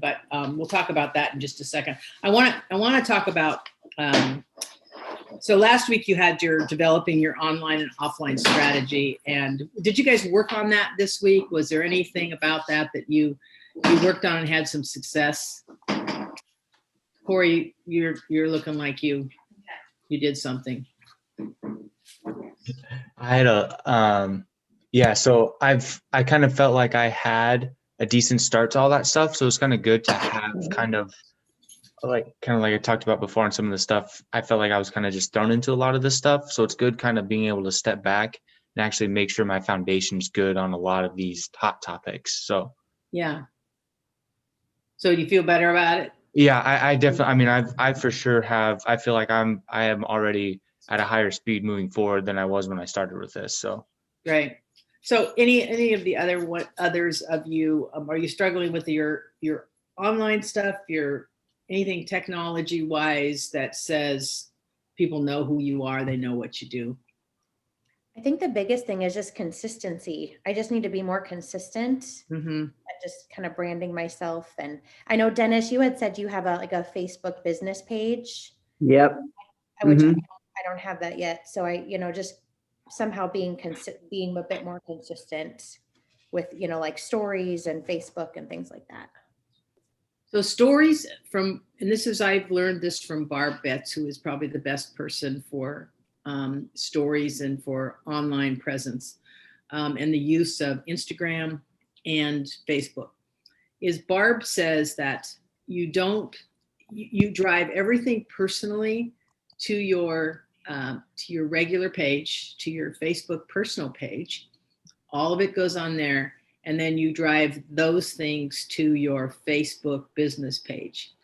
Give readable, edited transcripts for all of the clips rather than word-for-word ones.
But we'll talk about that in just a second. I want to talk about. So last week you had your developing your online and offline strategy, and did you guys work on that this week? Was there anything about that you worked on and had some success? Corey, you're looking like you did something. I had so I kind of felt like I had a decent start to all that stuff. So it's kind of good to have kind of like I talked about before on some of the stuff. I felt like I was kind of just thrown into a lot of this stuff. So it's good kind of being able to step back and actually make sure my foundation's good on a lot of these hot topics. So yeah. So do you feel better about it? Yeah, I definitely, I mean, I for sure have, I feel like I am already at a higher speed moving forward than I was when I started with this. So. Great. So any of the others of you, are you struggling with your online stuff, anything technology wise that says people know who you are, they know what you do? I think the biggest thing is just consistency. I just need to be more consistent Mm-hmm. at just kind of branding myself. And I know, Dennis, you had said you have a Facebook business page. Yep. Which I don't have that yet. So I, just somehow being a bit more consistent with, like stories and Facebook and things like that. So stories and I've learned this from Barb Betts, who is probably the best person for stories and for online presence and the use of Instagram and Facebook. Barb says that you drive everything personally to your regular page, to your Facebook personal page. All of it goes on there. And then you drive those things to your Facebook business page.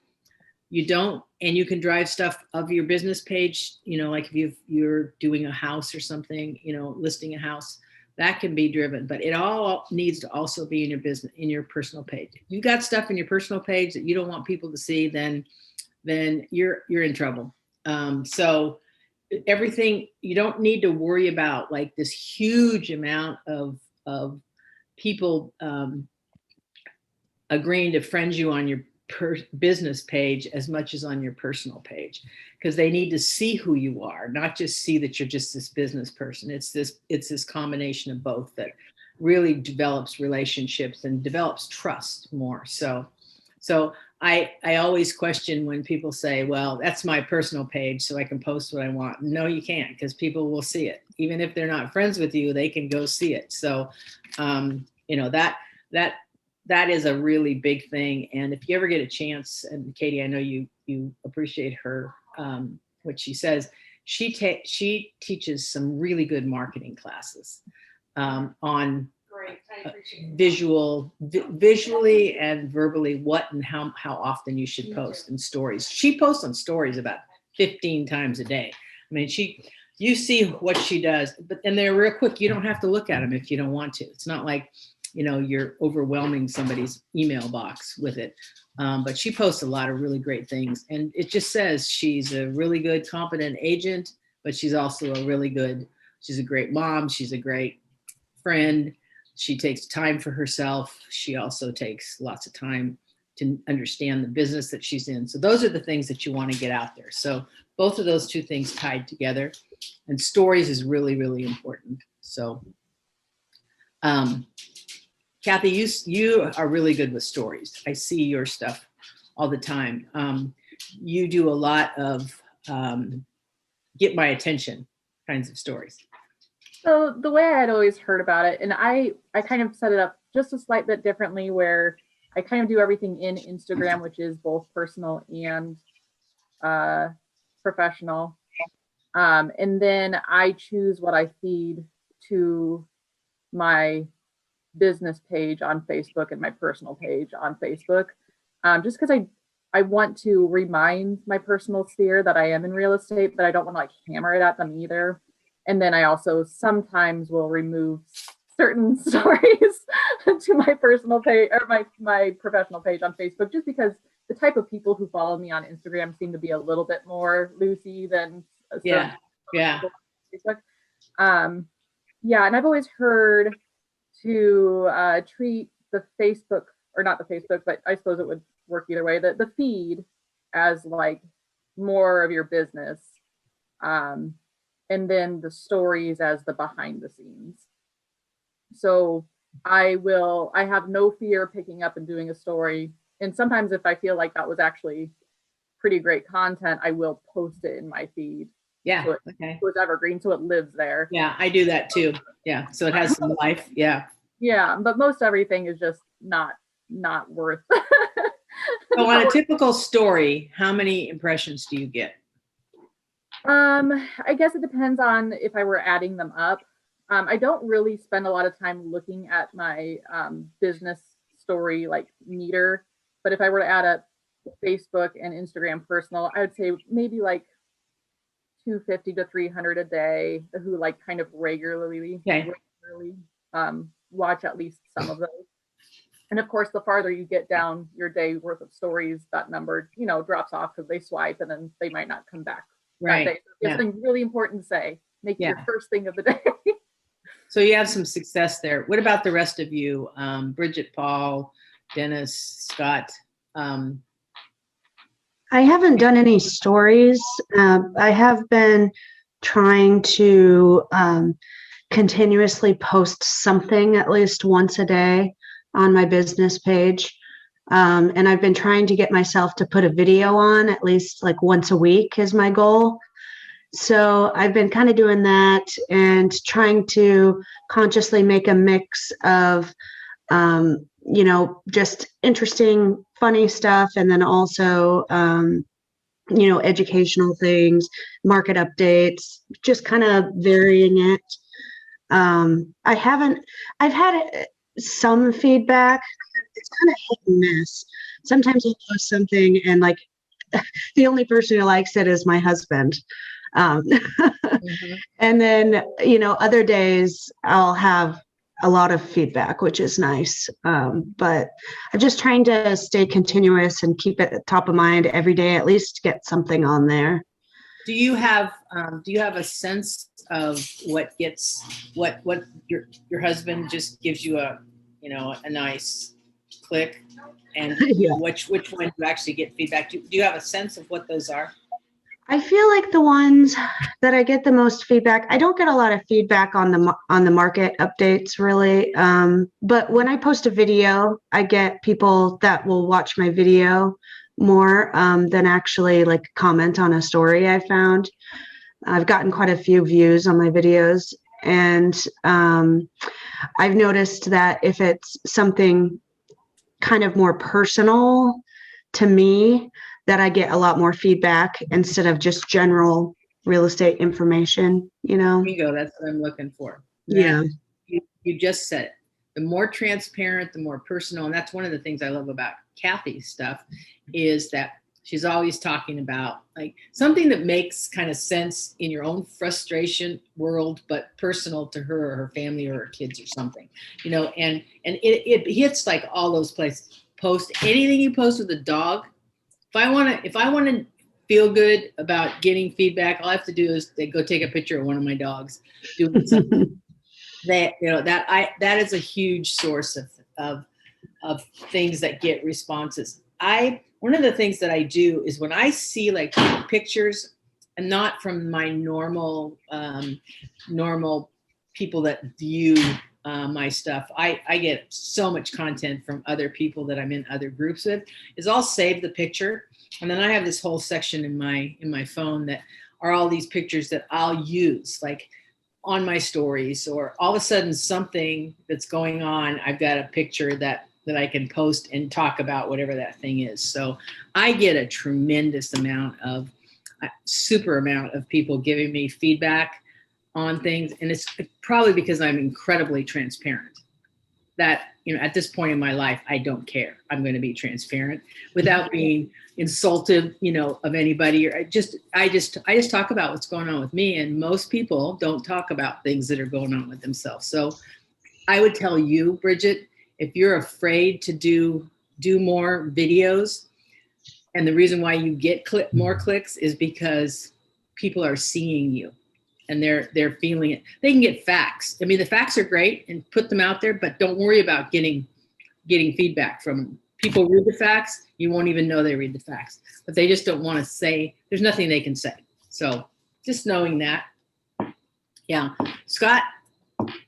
You can drive stuff of your business page, like if you're doing a house or something, listing a house, that can be driven, but it all needs to also be in your personal page. If you got stuff in your personal page that you don't want people to see, then you're in trouble. So everything, you don't need to worry about like this huge amount of people agreeing to friend you on your business page as much as on your personal page, because they need to see who you are, not just see that you're just this business person. It's this combination of both that really develops relationships and develops trust more. So I always question when people say, well, that's my personal page so I can post what I want. No, you can't, because people will see it. Even if they're not friends with you, they can go see it. So, that is a really big thing. And if you ever get a chance, and Katie, I know you appreciate her, what she says, she teaches some really good marketing classes on visually and verbally what and how often you should post in stories. She posts on stories about 15 times a day. I mean, you see what she does, and they're real quick. You don't have to look at them if you don't want to. It's not like, you're overwhelming somebody's email box with it. But she posts a lot of really great things. And it just says she's a really good, competent agent, but she's also she's a great mom. She's a great friend. She takes time for herself. She also takes lots of time to understand the business that she's in. So those are the things that you want to get out there. So both of those two things tied together, and stories is really, really important. So, Kathy, you are really good with stories. I see your stuff all the time. You do a lot of get my attention kinds of stories. So the way I had always heard about it, and I kind of set it up just a slight bit differently, where I kind of do everything in Instagram, which is both personal and professional. And then I choose what I feed to my business page on Facebook and my personal page on Facebook, just because I want to remind my personal sphere that I am in real estate, but I don't want to like hammer it at them either. And then I also sometimes will remove certain stories to my personal page or my professional page on Facebook, just because the type of people who follow me on Instagram seem to be a little bit more loosey than Facebook. And I've always heard to treat the Facebook, or not the Facebook, but I suppose it would work either way, the feed as like more of your business. And then the stories as the behind the scenes. So I have no fear picking up and doing a story. And sometimes if I feel like that was actually pretty great content, I will post it in my feed. Yeah. So Okay. it was evergreen, so it lives there. Yeah, I do that too. Yeah. So it has some life. Yeah. Yeah, but most everything is just not worth. So on a typical story, how many impressions do you get? I guess it depends on if I were adding them up. I don't really spend a lot of time looking at my business story like meter, but if I were to add up Facebook and Instagram personal, I would say maybe like 250 to 300 a day who like kind of regularly watch at least some of those. And of course, the farther you get down your day worth of stories, that number, drops off because they swipe and then they might not come back. Right. That day. So it's something really important to say. Make it your first thing of the day. So you have some success there. What about the rest of you? Bridget, Paul, Dennis, Scott? I haven't done any stories. I have been trying to continuously post something at least once a day on my business page. And I've been trying to get myself to put a video on at least like once a week is my goal. So I've been kind of doing that and trying to consciously make a mix of, just interesting, funny stuff. And then also, educational things, market updates, just kind of varying it. I've had some feedback. It's kind of hit and miss. Sometimes I'll post something and like the only person who likes it is my husband. And then, other days I'll have a lot of feedback, which is nice. But I'm just trying to stay continuous and keep it top of mind every day, at least get something on there. Do you have a sense of what your husband just gives you a nice click, and Yeah. which one you actually get feedback? Do you have a sense of what those are? I feel like the ones that I get the most feedback, I don't get a lot of feedback on the market updates really. But when I post a video, I get people that will watch my video more than actually like comment on a story I found. I've gotten quite a few views on my videos, and I've noticed that if it's something kind of more personal to me, that I get a lot more feedback instead of just general real estate information, Bingo, that's what I'm looking for. Yeah. You just said it. The more transparent, the more personal. And that's one of the things I love about Kathy's stuff, is that she's always talking about like something that makes kind of sense in your own frustration world, but personal to her or her family or her kids or something, and it hits like all those places. Post anything you post with a dog. If I want to feel good about getting feedback, all I have to do is go take a picture of one of my dogs doing something. That is a huge source of things that get responses. One of the things that I do is when I see like pictures, and not from my normal people that view my stuff. I get so much content from other people that I'm in other groups with, is I'll save the picture. And then I have this whole section in my phone that are all these pictures that I'll use like on my stories, or all of a sudden something that's going on, I've got a picture that I can post and talk about whatever that thing is. So I get a tremendous super amount of people giving me feedback on things. And it's probably because I'm incredibly transparent that, at this point in my life, I don't care. I'm going to be transparent without being insultive, of anybody, or I just talk about what's going on with me. And most people don't talk about things that are going on with themselves. So I would tell you, Bridget, if you're afraid to do more videos, and the reason why you get more clicks is because people are seeing you. and they're feeling it. They can get facts. I mean, the facts are great and put them out there, but don't worry about getting feedback from them. People read the facts, you won't even know they read the facts, but they just don't want to say, there's nothing they can say. So just knowing that. Yeah. Scott,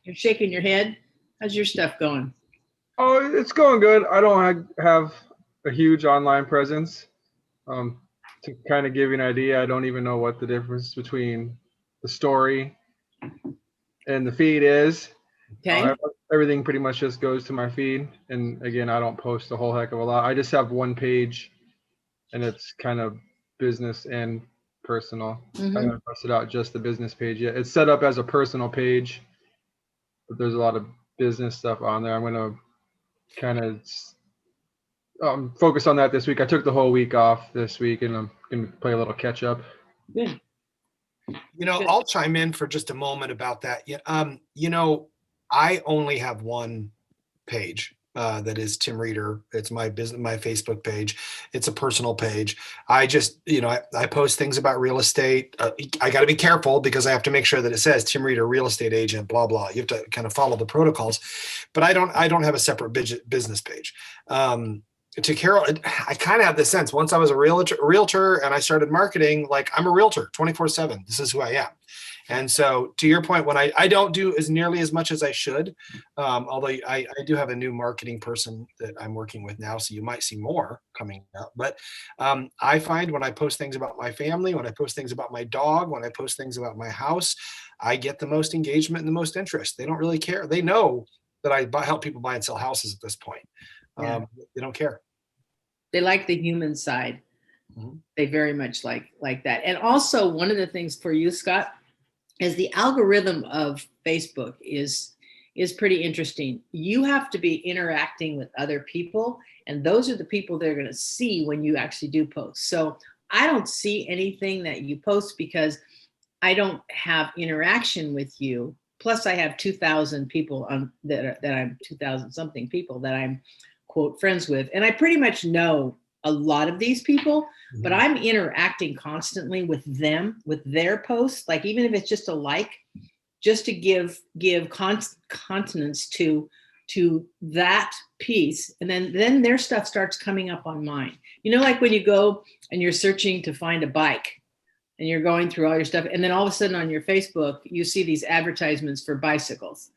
you're shaking your head. How's your stuff going? Oh, it's going good. I don't have a huge online presence. To kind of give you an idea, I don't even know what the difference between the story and the feed is. Okay. Everything pretty much just goes to my feed. And again, I don't post a whole heck of a lot. I just have one page, and it's kind of business and personal. I haven't posted out just the business page yet. It's set up as a personal page, but there's a lot of business stuff on there. I'm going to kind of focus on that this week. I took the whole week off this week, and I'm going to play a little catch up. Good. You know, I'll chime in for just a moment about that. You know, I only have one page that is Tim Reeder. It's my Facebook page. It's a personal page. I just, you know, I post things about real estate. I got to be careful because I have to make sure that it says Tim Reeder, real estate agent, blah, blah. You have to kind of follow the protocols, but I don't have a separate business page. To Carol, I kind of have this sense once I was a realtor and I started marketing, like I'm a realtor 24/7. This is who I am. And so to your point, when I don't do as nearly as much as I should, although I do have a new marketing person that I'm working with now, so you might see more coming up. But I find when I post things about my family, when I post things about my dog, when I post things about my house, I get the most engagement and the most interest. They don't really care. They know that I help people buy and sell houses at this point. Yeah. They don't care. They like the human side. They very much like that. And also one of the things for you, Scott, is the algorithm of Facebook is pretty interesting. You have to be interacting with other people, and those are the people they're going to see when you actually do post. So I don't see anything that you post because I don't have interaction with you. Plus I have 2,000 people that I'm 2,000 something people that I'm quote friends with. And I pretty much know a lot of these people, but I'm interacting constantly with them, with their posts, like even if it's just a like, just to give continence to that piece. And then their stuff starts coming up on mine. You know, like when you go and you're searching to find a bike and you're going through all your stuff, and then all of a sudden on your Facebook, you see these advertisements for bicycles.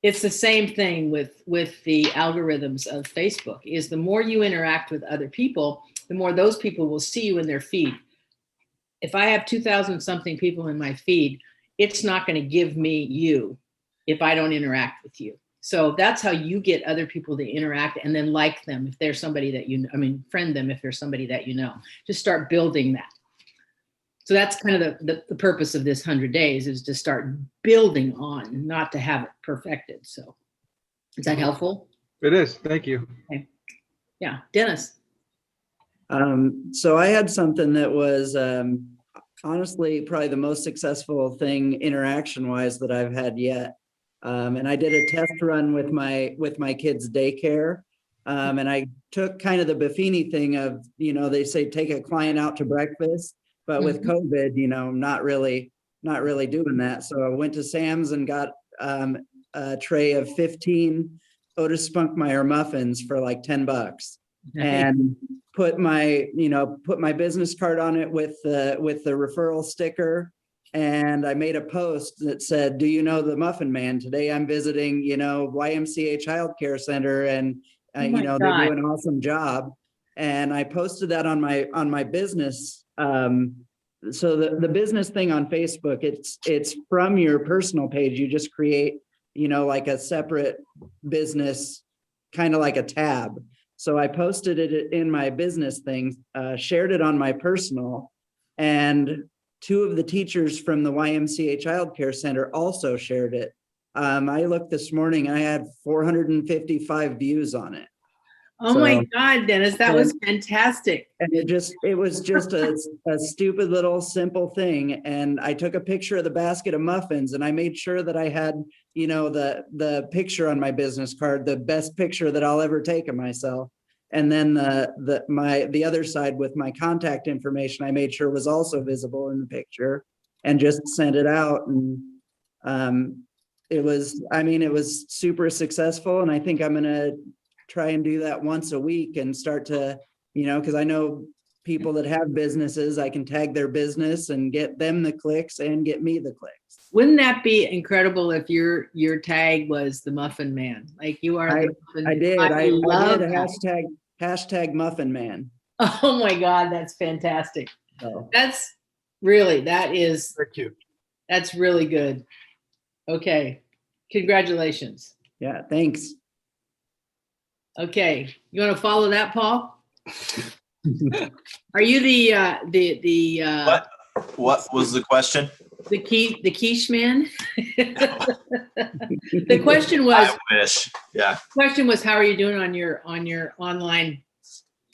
It's the same thing with the algorithms of Facebook, is the more you interact with other people, the more those people will see you in their feed. If I have 2,000 something people in my feed, it's not going to give me you if I don't interact with you. So that's how you get other people to interact and then like them if they're somebody that friend them if they're somebody that you know. Just start building that. So that's kind of the purpose of this 100 days, is to start building on, not to have it perfected. So is that helpful? It is. Thank you. Okay. Yeah. Dennis. So I had something that was honestly probably the most successful thing interaction wise that I've had yet. And I did a test run with my kids' daycare. And I took kind of the Buffini thing of, you know, they say take a client out to breakfast. But with COVID, you know, not really doing that. So I went to Sam's and got a tray of 15 Otis Spunkmeyer muffins for like $10, and put my business card on it with the referral sticker. And I made a post that said, "Do you know the Muffin Man? Today I'm visiting, you know, YMCA Child Care Center, and you know, they do an awesome job." And I posted that on my business. So the business thing on Facebook, it's from your personal page. You just create, you know, like a separate business, kind of like a tab. So I posted it in my business thing, shared it on my personal, and 2 of the teachers from the YMCA Child Care Center also shared it. I looked this morning, I had 455 views on it. Oh my God, Dennis, that was fantastic. And it was just a stupid little simple thing. And I took a picture of the basket of muffins, and I made sure that I had, you know, the picture on my business card, the best picture that I'll ever take of myself. And then the other side with my contact information, I made sure was also visible in the picture. and just sent it out. And it was super successful. And I think I'm going to try and do that once a week and start to, because I know people that have businesses, I can tag their business and get them the clicks and get me the clicks. Wouldn't that be incredible if your tag was the Muffin Man? Like you are the Muffin I Man. did. I love did that. hashtag Muffin Man. Oh my God, that's fantastic. So. That's really, that is Very cute. That's really good. Okay. Congratulations. Yeah, thanks. Okay. You want to follow that, Paul? Are you the what was the question? The quiche man? The question was, I wish. Yeah. Question was, how are you doing on your online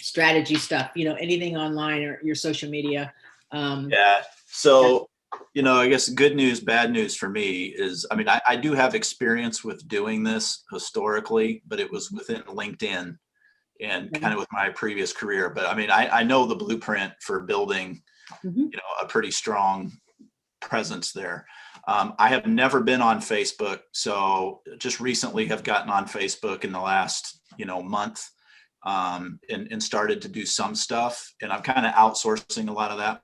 strategy stuff? Anything online or your social media? Yeah. So, I guess good news, bad news for me is, I do have experience with doing this historically, but it was within LinkedIn and kind of with my previous career. But I know the blueprint for building, a pretty strong presence there. I have never been on Facebook. So just recently have gotten on Facebook in the last, month, and started to do some stuff. And I'm kind of outsourcing a lot of that.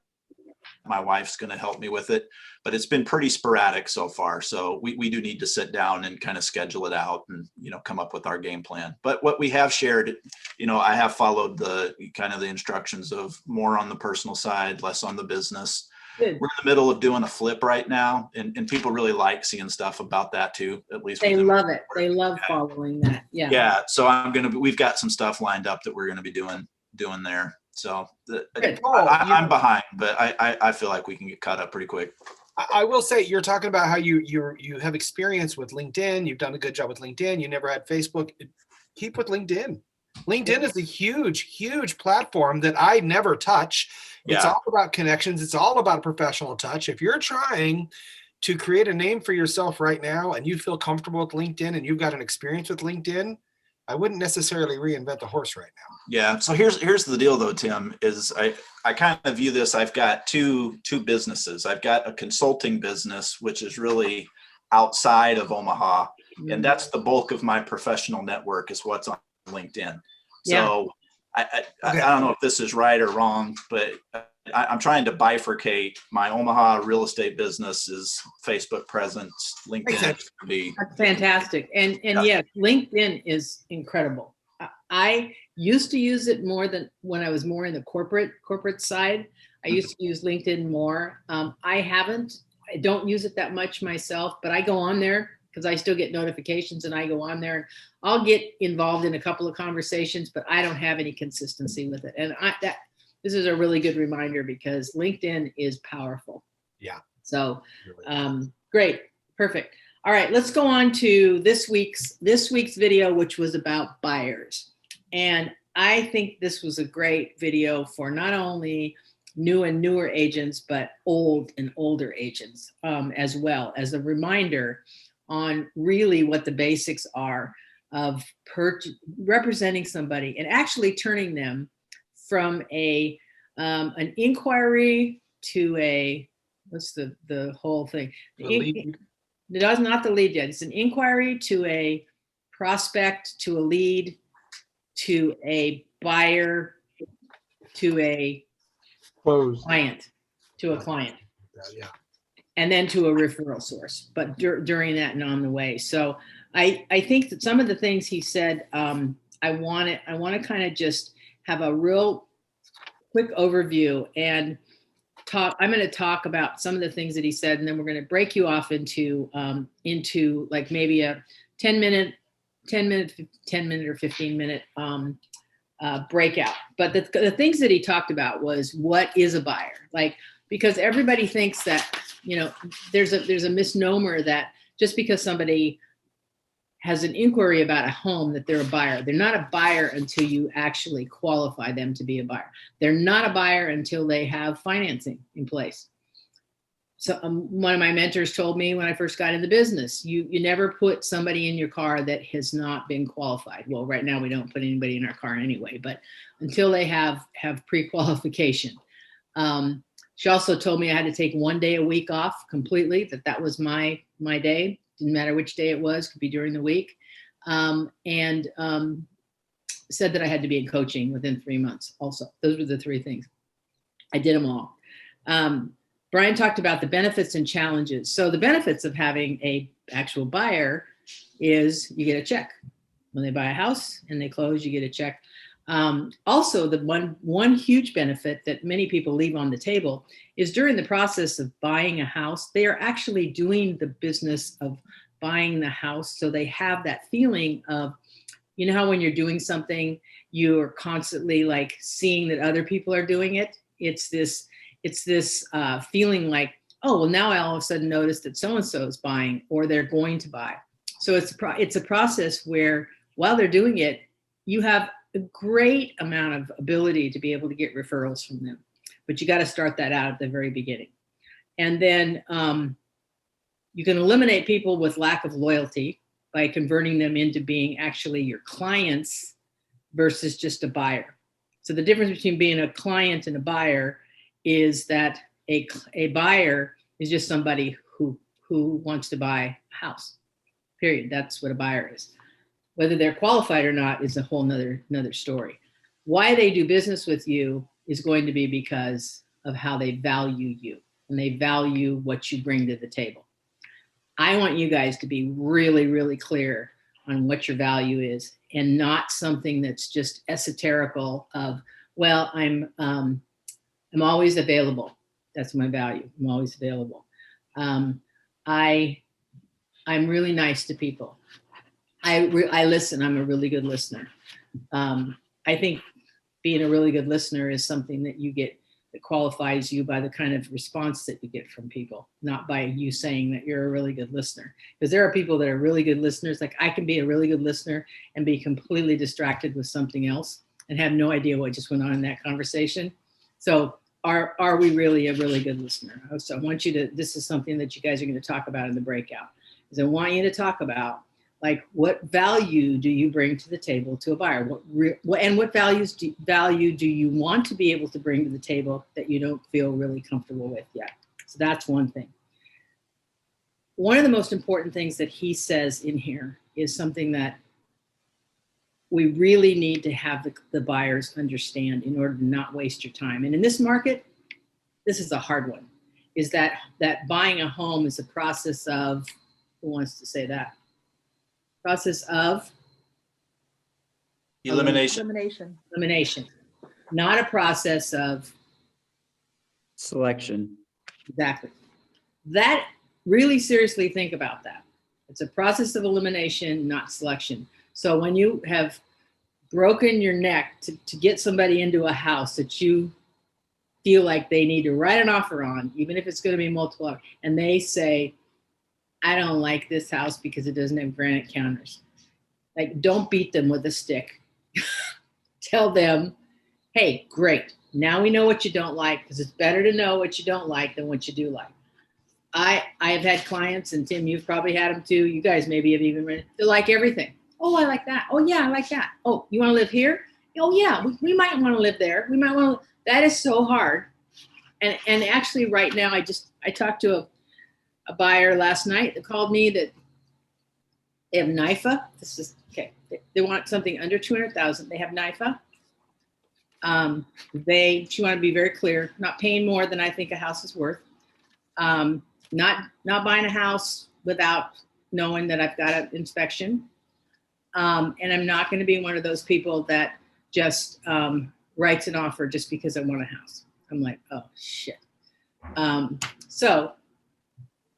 My wife's going to help me with it, but it's been pretty sporadic so far. So we do need to sit down and kind of schedule it out and, come up with our game plan. But what we have shared, I have followed the kind of the instructions of more on the personal side, less on the business. Good. We're in the middle of doing a flip right now, and people really like seeing stuff about that too. At least they love it. They love following that. Yeah. Yeah. So we've got some stuff lined up that we're going to be doing there. So I'm behind, but I feel like we can get caught up pretty quick. I will say, you're talking about how you have experience with LinkedIn. You've done a good job with LinkedIn. You never had Facebook. Keep with LinkedIn. LinkedIn is a huge platform that I never touch. It's all about connections. It's all about professional touch. If you're trying to create a name for yourself right now and you feel comfortable with LinkedIn and you've got an experience with LinkedIn, I wouldn't necessarily reinvent the horse right now. Yeah. So here's the deal though, Tim, is I kind of view this. I've got two businesses. I've got a consulting business, which is really outside of Omaha. And that's the bulk of my professional network is what's on LinkedIn. So I don't know if this is right or wrong, but I'm trying to bifurcate my Omaha real estate business is Facebook presence. LinkedIn is going to be. That's fantastic. And yes, LinkedIn is incredible. I used to use it more than when I was more in the corporate side. I used to use LinkedIn more. I don't use it that much myself, but I go on there because I still get notifications and I go on there. I'll get involved in a couple of conversations, but I don't have any consistency with it. And this is a really good reminder because LinkedIn is powerful. Yeah. So great. Perfect. All right, let's go on to this week's video, which was about buyers. And I think this was a great video for not only new and newer agents, but old and older agents as well, as a reminder on really what the basics are of representing somebody and actually turning them from an inquiry to what's the whole thing? It not the lead yet. It's an inquiry to a prospect, to a lead, to a buyer, to a client, Yeah. And then to a referral source, but during that and on the way. So I think that some of the things he said, I want to kind of just have a real quick overview and talk. I'm going to talk about some of the things that he said, and then we're going to break you off into like maybe a 10 minute or 15 minute breakout. But the things that he talked about was, what is a buyer? Like, because everybody thinks that, there's a misnomer that just because somebody has an inquiry about a home that they're a buyer. They're not a buyer until you actually qualify them to be a buyer. They're not a buyer until they have financing in place. So one of my mentors told me when I first got in the business, you never put somebody in your car that has not been qualified. Well, right now we don't put anybody in our car anyway, but until they have pre-qualification. She also told me I had to take 1 day a week off completely, that was my day. Didn't matter which day it was, could be during the week. And said that I had to be in coaching within 3 months also. Those were the 3 things. I did them all. Brian talked about the benefits and challenges. So the benefits of having a actual buyer is you get a check. When they buy a house and they close, you get a check. Also, the one huge benefit that many people leave on the table is during the process of buying a house, they are actually doing the business of buying the house. So they have that feeling of, you know how when you're doing something, you're constantly like seeing that other people are doing it. It's this feeling like, oh, well, now I all of a sudden notice that so-and-so is buying or they're going to buy. So it's a process where while they're doing it, you have a great amount of ability to be able to get referrals from them. But you got to start that out at the very beginning. And then you can eliminate people with lack of loyalty by converting them into being actually your clients versus just a buyer. So the difference between being a client and a buyer is that a buyer is just somebody who wants to buy a house, period. That's what a buyer is. Whether they're qualified or not is a whole nother story. Why they do business with you is going to be because of how they value you and they value what you bring to the table. I want you guys to be really, really clear on what your value is and not something that's just esoterical of, well, I'm always available. That's my value. I'm always available. I'm really nice to people. I listen. I'm a really good listener. I think being a really good listener is something that you get that qualifies you by the kind of response that you get from people, not by you saying that you're a really good listener. Because there are people that are really good listeners. Like I can be a really good listener and be completely distracted with something else and have no idea what just went on in that conversation. So are we really a really good listener? So I want you to, this is something that you guys are going to talk about in the breakout, is I want you to talk about like what value do you bring to the table to a buyer? What value do you want to be able to bring to the table that you don't feel really comfortable with yet? So that's one thing. One of the most important things that he says in here is something that we really need to have the buyers understand in order to not waste your time. And in this market, this is a hard one, is that buying a home is a process of, who wants to say that? Process of elimination, not a process of selection. Exactly. That, really seriously think about that. It's a process of elimination, not selection. So when you have broken your neck to get somebody into a house that you feel like they need to write an offer on, even if it's going to be multiple, and they say, I don't like this house because it doesn't have granite counters. Like, don't beat them with a stick. Tell them, hey, great. Now we know what you don't like, because it's better to know what you don't like than what you do like. I have had clients, and Tim, you've probably had them too. You guys maybe have even read it. They like everything. Oh, I like that. Oh, yeah, I like that. Oh, you want to live here? Oh, yeah, we might want to live there. We might want to. That is so hard. And actually, right now, I talked to a buyer last night that called me that they have NIFA. This is okay. They want something under 200,000. They have NIFA. She wanted to be very clear, not paying more than I think a house is worth. Not buying a house without knowing that I've got an inspection. And I'm not going to be one of those people that just writes an offer just because I want a house. I'm like, oh shit. So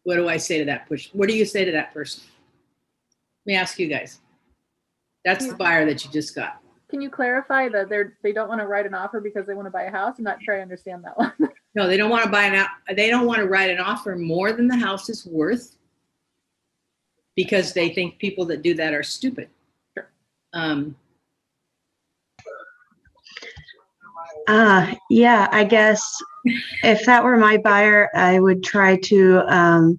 what do I say to that person? What do you say to that person? Let me ask you guys. That's the buyer that you just got. Can you clarify that they don't want to write an offer because they want to buy a house? I'm not sure I understand that one. No, they don't want to they don't want to write an offer more than the house is worth because they think people that do that are stupid. Sure. Yeah, I guess if that were my buyer, I would try to,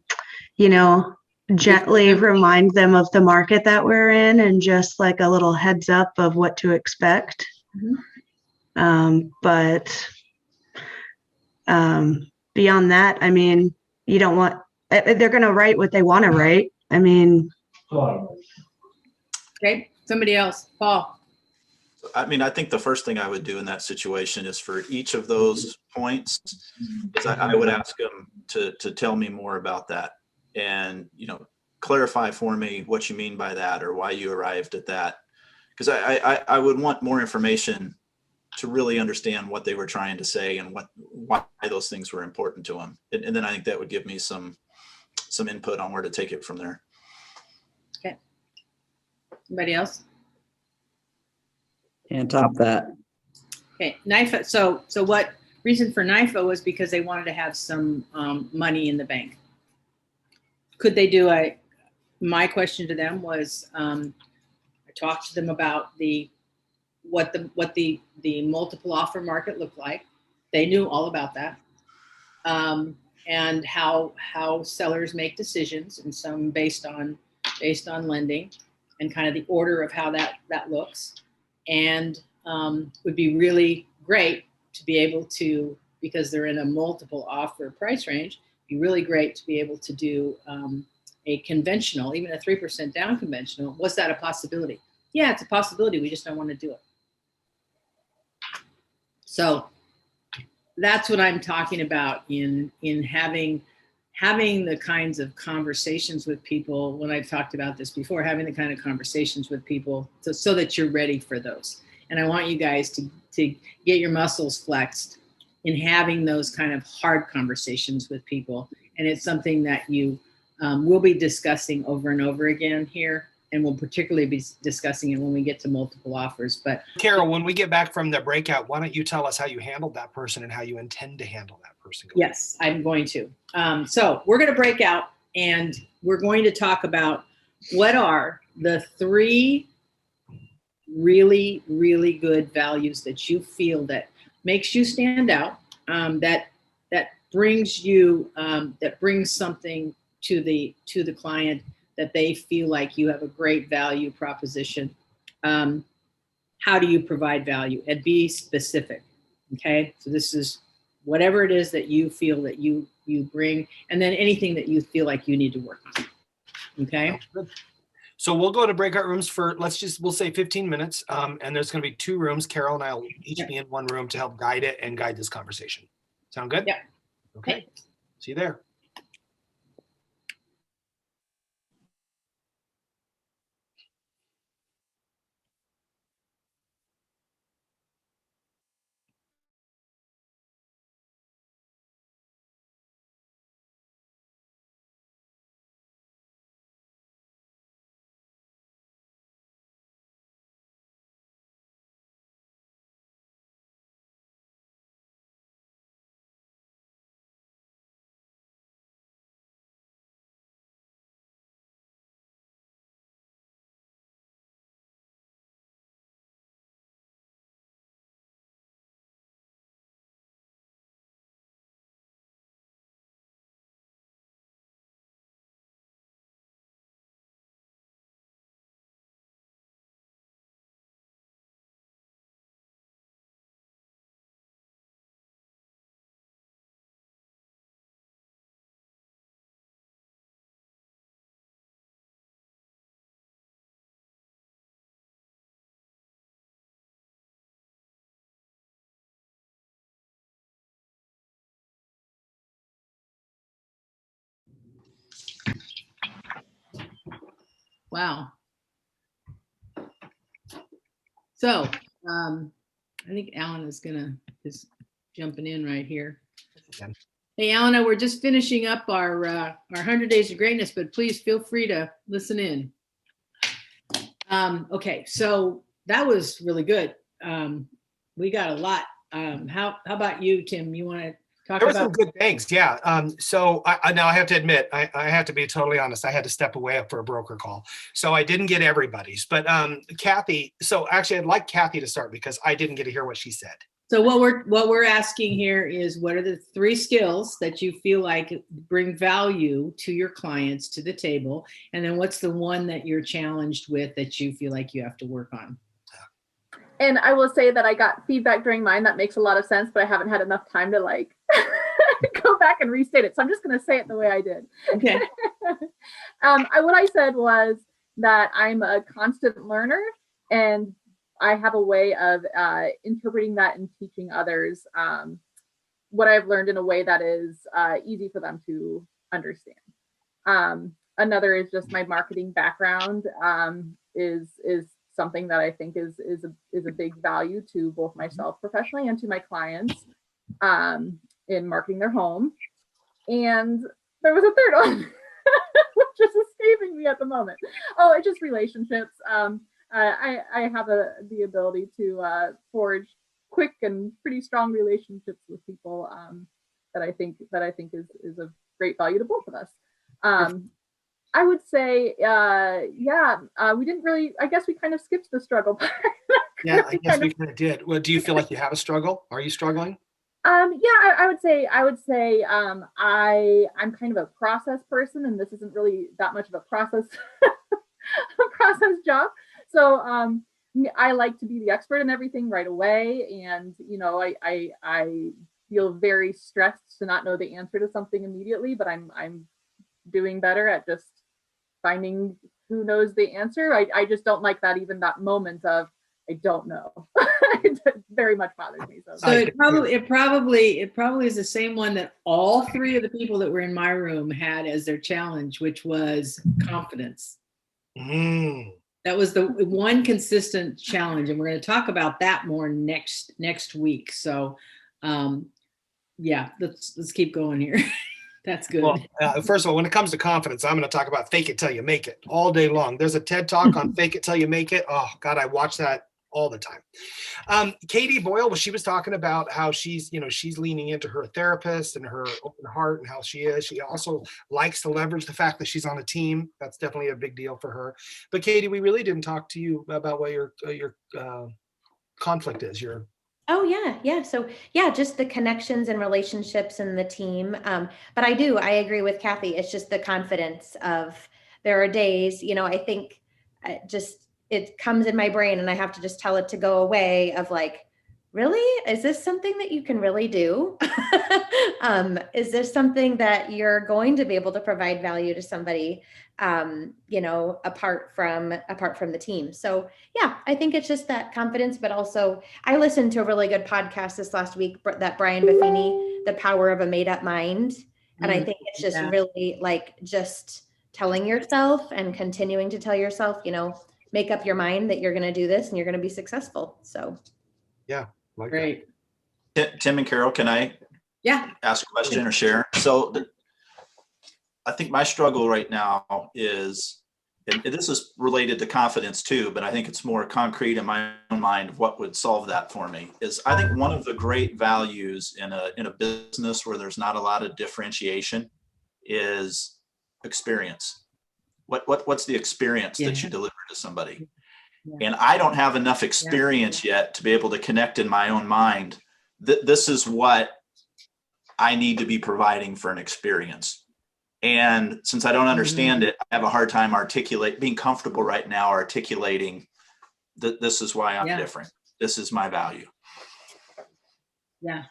gently remind them of the market that we're in and just like a little heads up of what to expect. Mm-hmm. beyond that, I mean, you don't want, they're going to write what they want to write. I mean, Okay, somebody else, Paul. I mean, I think the first thing I would do in that situation is for each of those points, is I would ask them to tell me more about that, and, you know, clarify for me what you mean by that or why you arrived at that. Because I would want more information to really understand what they were trying to say and why those things were important to them. And then I think that would give me some input on where to take it from there. Okay. Anybody else? Can't top that. Okay, NIFA. So what reason for NIFA was because they wanted to have some money in the bank. Could they do my question to them was, I talked to them about what the multiple offer market looked like. They knew all about that. And how sellers make decisions, and some based on lending, and kind of the order of how that looks. And would be really great to be able to, because they're in a multiple offer price range, be really great to be able to do a conventional, even a 3% down conventional. Was that a possibility? Yeah, it's a possibility. We just don't want to do it. So that's what I'm talking about in having the kinds of conversations with people. When I've talked about this before, having the kind of conversations with people so that you're ready for those. And I want you guys to get your muscles flexed in having those kind of hard conversations with people. And it's something that you will be discussing over and over again here. And we'll particularly be discussing it when we get to multiple offers. But Carol, when we get back from the breakout, why don't you tell us how you handled that person and how you intend to handle that person? Yes, I'm going to. So we're going to break out, and we're going to talk about what are the 3 really, really good values that you feel that makes you stand out, that brings you, that brings something to the client, that they feel like you have a great value proposition. How do you provide value? And be specific. Okay, so this is whatever it is that you feel that you bring, and then anything that you feel like you need to work on. Okay. So we'll go to breakout rooms for, we'll say 15 minutes. And there's going to be 2 rooms. Carol and I will each be in one room to help guide it and guide this conversation. Sound good? Yeah. Okay. See you there. Wow. So I think Alan is jumping in right here. Hey, Alana, we're just finishing up our 100 Days of Greatness, but please feel free to listen in. Okay, so that was really good. We got a lot. How about you, Tim? You want to talk about? There were some good things, yeah. So now I have to admit, I have to be totally honest. I had to step away up for a broker call, so I didn't get everybody's. But Kathy, so actually, I'd like Kathy to start because I didn't get to hear what she said. So what we're asking here is, what are the 3 skills that you feel like bring value to your clients to the table? And then what's the one that you're challenged with that you feel like you have to work on? And I will say that I got feedback during mine that makes a lot of sense, but I haven't had enough time to like go back and restate it. So I'm just going to say it the way I did. Okay. What I said was that I'm a constant learner, and I have a way of interpreting that and teaching others what I've learned in a way that is easy for them to understand. Another is just my marketing background is something that I think is a big value to both myself professionally and to my clients in marketing their home. And there was a third one, which is escaping me at the moment. Oh, it's just relationships. I have the ability to forge quick and pretty strong relationships with people that I think is of great value to both of us. I would say, we didn't really. I guess we kind of skipped the struggle part. Yeah, I guess we kind of did. Well, do you feel like you have a struggle? Are you struggling? I would say I'm kind of a process person, and this isn't really that much of a process job. So I like to be the expert in everything right away, and I feel very stressed to not know the answer to something immediately, but I'm doing better at just finding who knows the answer. I just don't like that moment of I don't know. It very much bothers me. So it probably is the same one that all three of the people that were in my room had as their challenge, which was confidence. That was the one consistent challenge, and we're going to talk about that more next week. So, let's keep going here. That's good. Well, first of all, when it comes to confidence, I'm going to talk about fake it till you make it all day long. There's a TED talk on fake it till you make it. Oh God, I watch that all the time. Katie Boyle, she was talking about how she's leaning into her therapist and her open heart and how she also likes to leverage the fact that she's on a team. That's definitely a big deal for her. But Katie, we really didn't talk to you about what your conflict is. Oh yeah. So just the connections and relationships and the team. But I agree with Kathy. It's just the confidence of, there are days, I think it comes in my brain and I have to just tell it to go away of like, really? Is this something that you can really do? Is this something that you're going to be able to provide value to somebody, apart from the team? So I think it's just that confidence, but also I listened to a really good podcast this last week, that Brian Buffini, The Power of a Made Up Mind. And I think it's just really like just telling yourself and continuing to tell yourself, make up your mind that you're going to do this and you're going to be successful. So like great. Tim and Carol, can I ask a question or share? So I think my struggle right now is, and this is related to confidence too, but I think it's more concrete in my own mind, what would solve that for me is, I think one of the great values in a business where there's not a lot of differentiation is experience. What's the experience that you deliver to somebody? And I don't have enough experience yet to be able to connect in my own mind. This is what I need to be providing for an experience. And since I don't understand it, I have a hard time being comfortable right now articulating that this is why I'm different. This is my value. Yeah.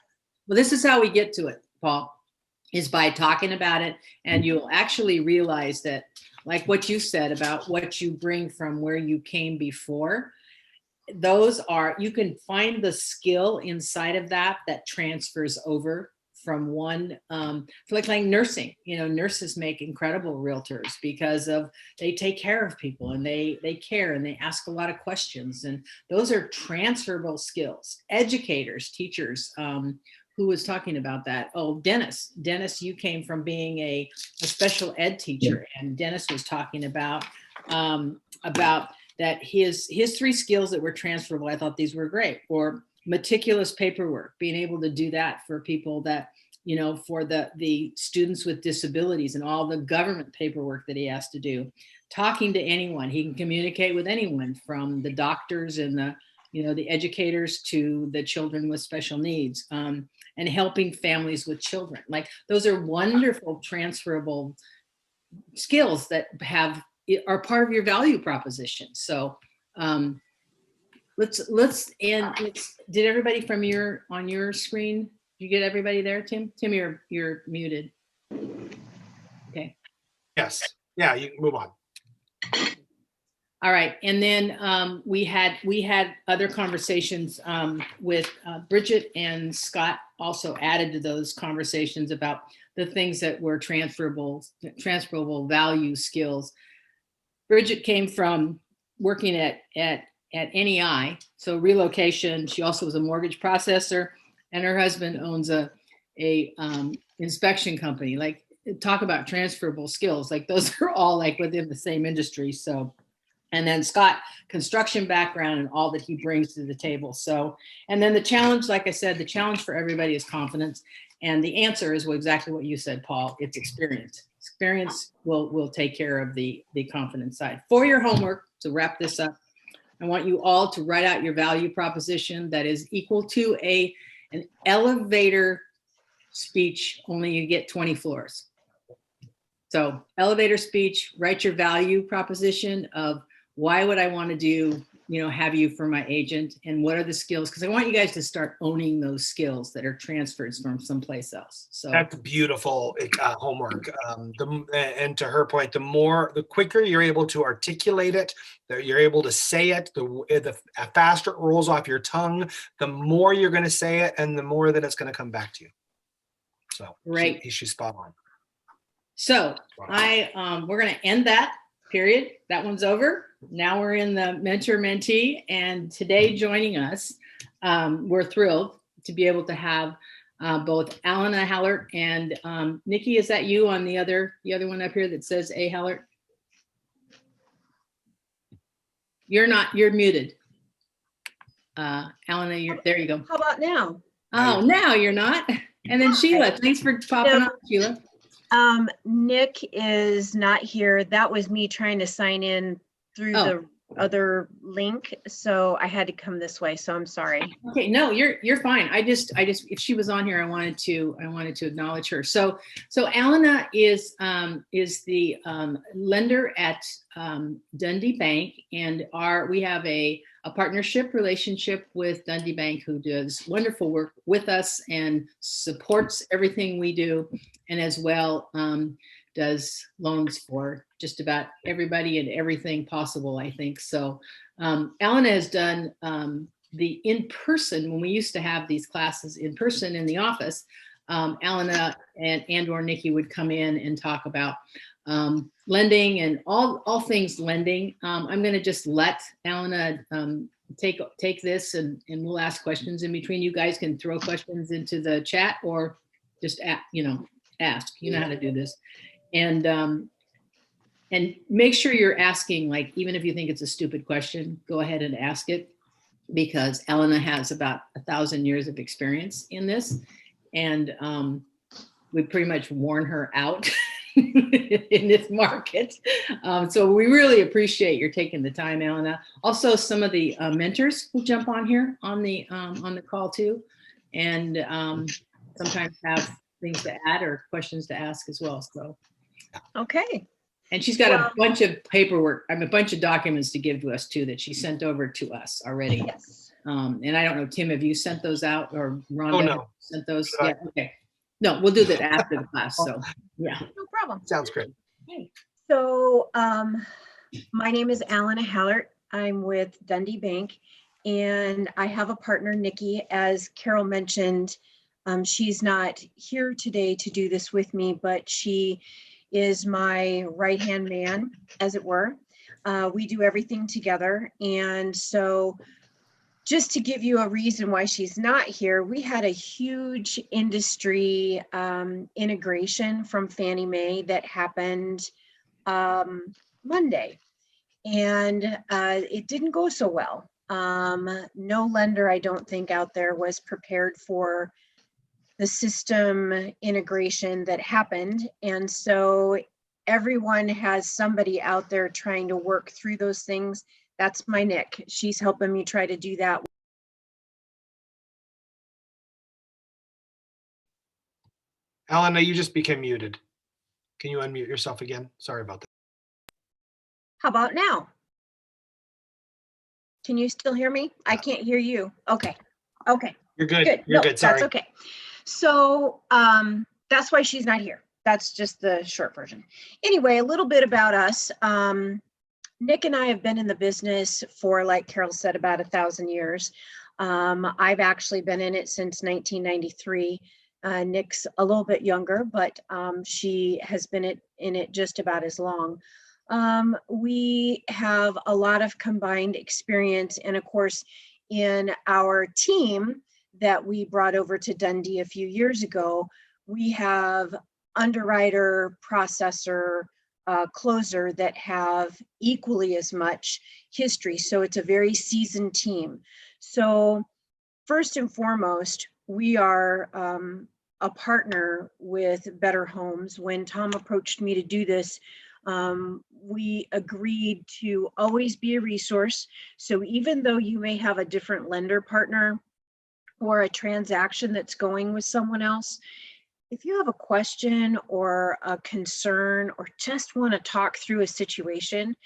Well, this is how we get to it, Paul, is by talking about it. And you'll actually realize that, like what you said about what you bring from where you came before, you can find the skill inside of that transfers over from one, like nursing. Nurses make incredible realtors because they take care of people and they care and they ask a lot of questions, and those are transferable skills. Educators, teachers, who was talking about that? Oh, Dennis, you came from being a special ed teacher, and Dennis was talking about that his three skills that were transferable. I thought these were great. Or meticulous paperwork, being able to do that for people that, for the students with disabilities and all the government paperwork that he has to do. Talking to anyone, he can communicate with anyone, from the doctors and the educators to the children with special needs, and helping families with children. Like, those are wonderful transferable skills that are part of your value proposition. So let's did everybody on your screen, you get everybody there, Tim? Tim, you're muted. Okay. Yes. Yeah, you can move on. All right, and then we had other conversations with Bridget, and Scott also added to those conversations about the things that were transferable value skills. Bridget came from working at NEI, so relocation. She also was a mortgage processor, and her husband owns a inspection company. Like, talk about transferable skills. Like, those are all like within the same industry. So. And then Scott, construction background and all that he brings to the table. So, and then the challenge, like I said, the challenge for everybody is confidence. And the answer is exactly what you said, Paul. It's experience. Experience will take care of the confidence side. For your homework, to wrap this up, I want you all to write out your value proposition that is equal to an elevator speech, only you get 20 floors. So elevator speech, write your value proposition of why would I want to do, have you for my agent, and what are the skills? Because I want you guys to start owning those skills that are transferred from someplace else. So that's beautiful homework. And to her point, the quicker you're able to articulate it, that you're able to say it, the faster it rolls off your tongue, the more you're going to say it, and the more that it's going to come back to you. So right, she's spot on. So we're going to end that period. That one's over. Now we're in the mentor-mentee, and today joining us, we're thrilled to be able to have both Alana Hallert and Nikki. Is that you on the other one up here that says A. Hallert? You're not. You're muted. Alana, there you go. How about now? Oh, now you're not. And then Sheila, thanks for popping up, Sheila. Nick is not here. That was me trying to sign in through the other link, so I had to come this way. So I'm sorry. Okay, no, you're fine. I just if she was on here, I wanted to acknowledge her. So Alana is the lender at Dundee Bank, and we have a partnership relationship with Dundee Bank, who does wonderful work with us and supports everything we do, and as well does loans for just about everybody and everything possible, I think. So Alana has done the in-person, when we used to have these classes in person in the office, Alana and or Nikki would come in and talk about lending and all things lending. I'm going to just let Alana take this, and we'll ask questions in between. You guys can throw questions into the chat or just ask. You know how to do this, and make sure you're asking, like, even if you think it's a stupid question, go ahead and ask it, because Alana has about 1,000 years of experience in this, and we pretty much worn her out in this market. So we really appreciate your taking the time, Alana. Also, some of the mentors will jump on here on the call too, and sometimes have things to add or questions to ask as well. So okay. And she's got a bunch of paperwork, a bunch of documents to give to us too, that she sent over to us already. Yes. And I don't know, Tim, have you sent those out, or Rhonda no. sent those? Yeah, okay. No, we'll do that after the class. So yeah. No problem. Sounds great. Okay. So my name is Alana Hallert. I'm with Dundee Bank, and I have a partner, Nikki. As Carol mentioned, she's not here today to do this with me, but she is my right-hand man, as it were. We do everything together. And so just to give you a reason why she's not here, we had a huge industry integration from Fannie Mae that happened Monday. And it didn't go so well. No lender, I don't think, out there was prepared for the system integration that happened. And so everyone has somebody out there trying to work through those things. That's my Nick. She's helping me try to do that. Alana, you just became muted. Can you unmute yourself again? Sorry about that. How about now? Can you still hear me? I can't hear you. Okay. Okay. You're good. Good. You're No, good. Sorry. that's okay. So that's why she's not here. That's just the short version. Anyway, a little bit about us. Nick and I have been in the business for, like Carol said, about 1,000 years. I've actually been in it since 1993. Nick's a little bit younger, but she has been in it just about as long. We have a lot of combined experience, and of course, in our team that we brought over to Dundee a few years ago, we have underwriter, processor, closer that have equally as much history. So it's a very seasoned team. So first and foremost, we are a partner with Better Homes. When Tom approached me to do this, we agreed to always be a resource. So even though you may have a different lender partner or a transaction that's going with someone else, if you have a question or a concern or just want to talk through a situation,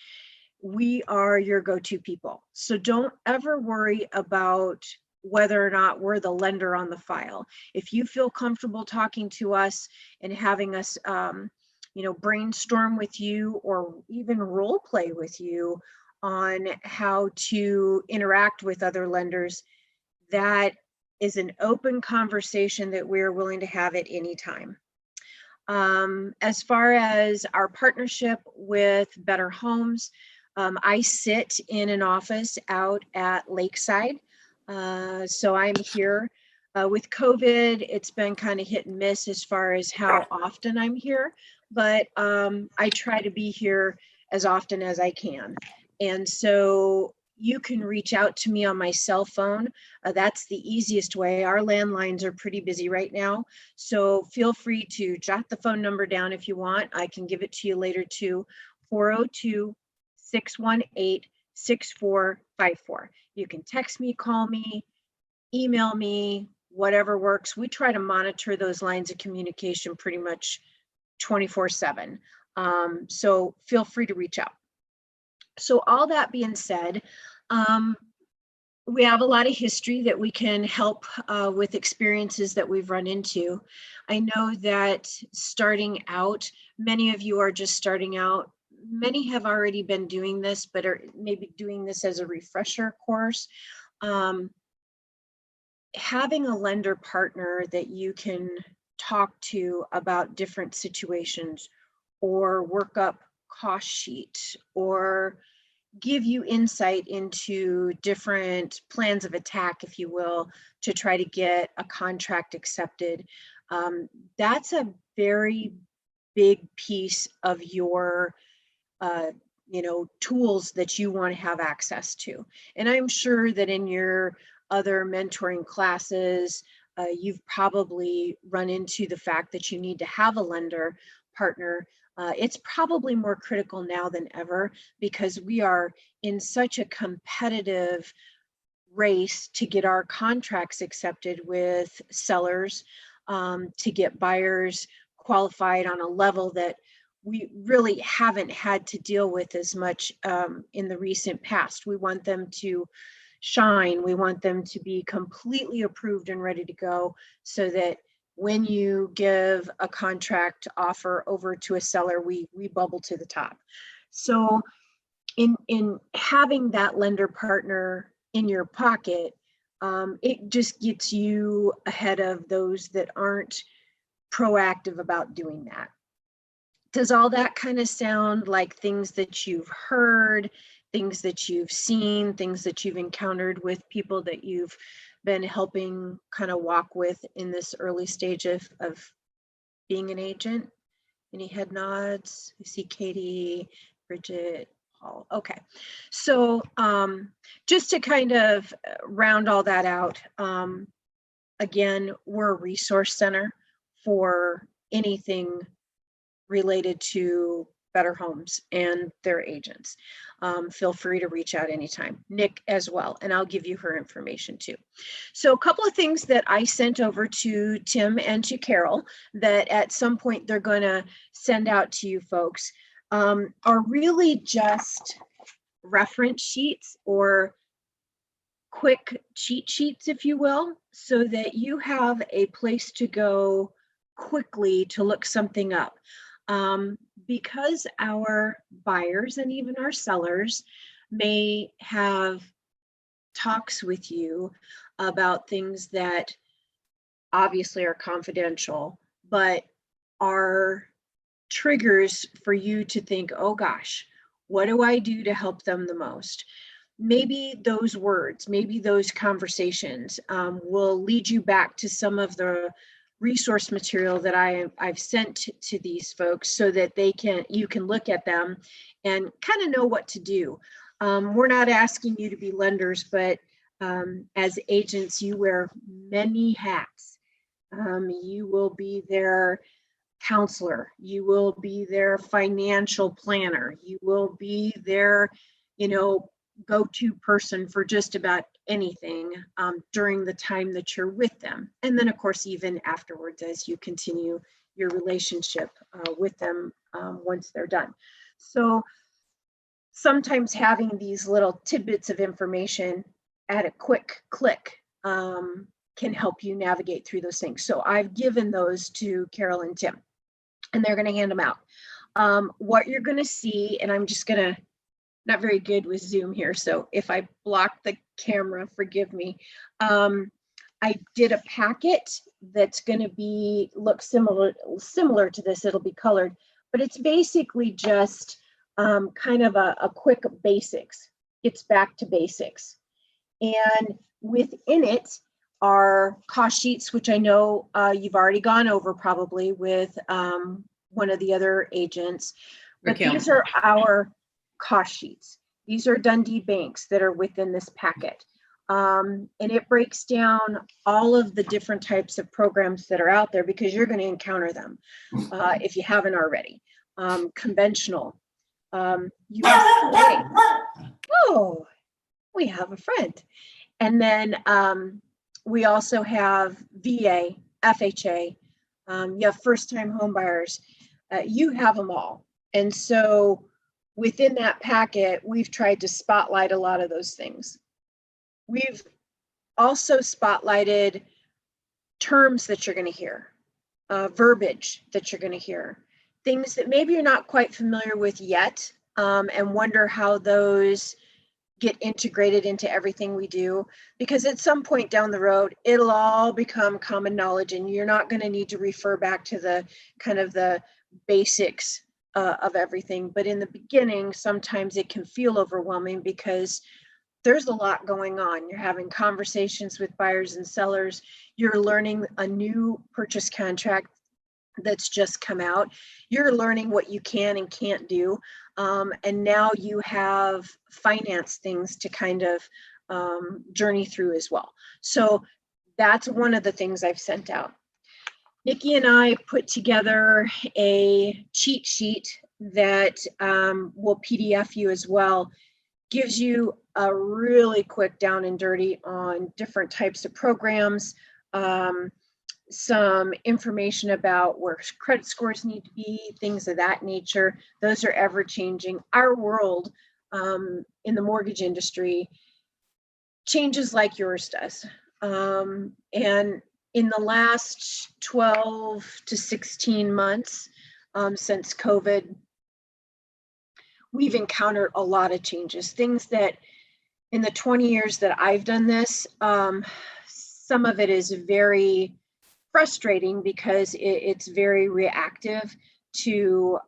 we are your go-to people. So don't ever worry about whether or not we're the lender on the file. If you feel comfortable talking to us and having us, brainstorm with you or even role play with you on how to interact with other lenders, that is an open conversation that we're willing to have at any time. As far as our partnership with Better Homes, I sit in an office out at Lakeside. So I'm here. With COVID, it's been kind of hit and miss as far as how often I'm here, but I try to be here as often as I can. And so you can reach out to me on my cell phone. That's the easiest way. Our landlines are pretty busy right now. So feel free to jot the phone number down if you want. I can give it to you later too. 402-618-6454. You can text me, call me, email me, whatever works. We try to monitor those lines of communication pretty much 24/7. So feel free to reach out. So all that being said, we have a lot of history that we can help with experiences that we've run into. I know that starting out, many of you are just starting out. Many have already been doing this, but are maybe doing this as a refresher course. Having a lender partner that you can talk to about different situations or work up cost sheet or give you insight into different plans of attack, if you will, to try to get a contract accepted. That's a very big piece of your tools that you want to have access to. And I'm sure that in your other mentoring classes, you've probably run into the fact that you need to have a lender partner. It's probably more critical now than ever because we are in such a competitive race to get our contracts accepted with sellers, to get buyers qualified on a level that we really haven't had to deal with as much in the recent past. We want them to shine. We want them to be completely approved and ready to go so that when you give a contract offer over to a seller, we bubble to the top. So in having that lender partner in your pocket, it just gets you ahead of those that aren't proactive about doing that. Does all that kind of sound like things that you've heard, things that you've seen, things that you've encountered with people that you've been helping kind of walk with in this early stage of being an agent? Any head nods? I see Katie, Bridget, Paul. Okay. So just to kind of round all that out, again, we're a resource center for anything related to Better Homes and their agents. Feel free to reach out anytime. Nick as well, and I'll give you her information too. So a couple of things that I sent over to Tim and to Carol that at some point they're going to send out to you folks are really just reference sheets or quick cheat sheets, if you will, so that you have a place to go quickly to look something up. Because our buyers and even our sellers may have talks with you about things that obviously are confidential, but are triggers for you to think, oh gosh, what do I do to help them the most? Maybe those words, maybe those conversations will lead you back to some of the resource material that I've sent to these folks so that you can look at them and kind of know what to do. We're not asking you to be lenders, but as agents, you wear many hats. You will be their counselor, you will be their financial planner, you will be their, go-to person for just about anything during the time that you're with them. And then, of course, even afterwards, as you continue your relationship with them once they're done. So sometimes having these little tidbits of information at a quick click can help you navigate through those things. So I've given those to Carol and Tim, and they're going to hand them out. What you're going to see, and I'm just going to, not very good with Zoom here, so if I block the camera, forgive me. I did a packet that's going to look similar to this. It'll be colored, but it's basically just kind of a quick basics. It's back to basics. And within it are cost sheets, which I know you've already gone over probably with one of the other agents. But these are our cost sheets. These are Dundee banks that are within this packet. And it breaks down all of the different types of programs that are out there because you're going to encounter them if you haven't already. Conventional, USDA. Oh, we have a friend. And then we also have VA, FHA, you have first-time home buyers, you have them all. And so within that packet, we've tried to spotlight a lot of those things. We've also spotlighted terms that you're going to hear, verbiage that you're going to hear, things that maybe you're not quite familiar with yet, and wonder how those get integrated into everything we do, because at some point down the road, it'll all become common knowledge and you're not going to need to refer back to the kind of the basics of everything. But in the beginning, sometimes it can feel overwhelming because there's a lot going on. You're having conversations with buyers and sellers. You're learning a new purchase contract that's just come out. You're learning what you can and can't do. And now you have finance things to kind of journey through as well. So that's one of the things I've sent out. Nikki and I put together a cheat sheet that will PDF you as well. Gives you a really quick down and dirty on different types of programs, some information about where credit scores need to be, things of that nature. Those are ever changing. Our world in the mortgage industry changes like yours does. And in the last 12 to 16 months since COVID, we've encountered a lot of changes, things that in the 20 years that I've done this, some of it is very frustrating because it's very reactive to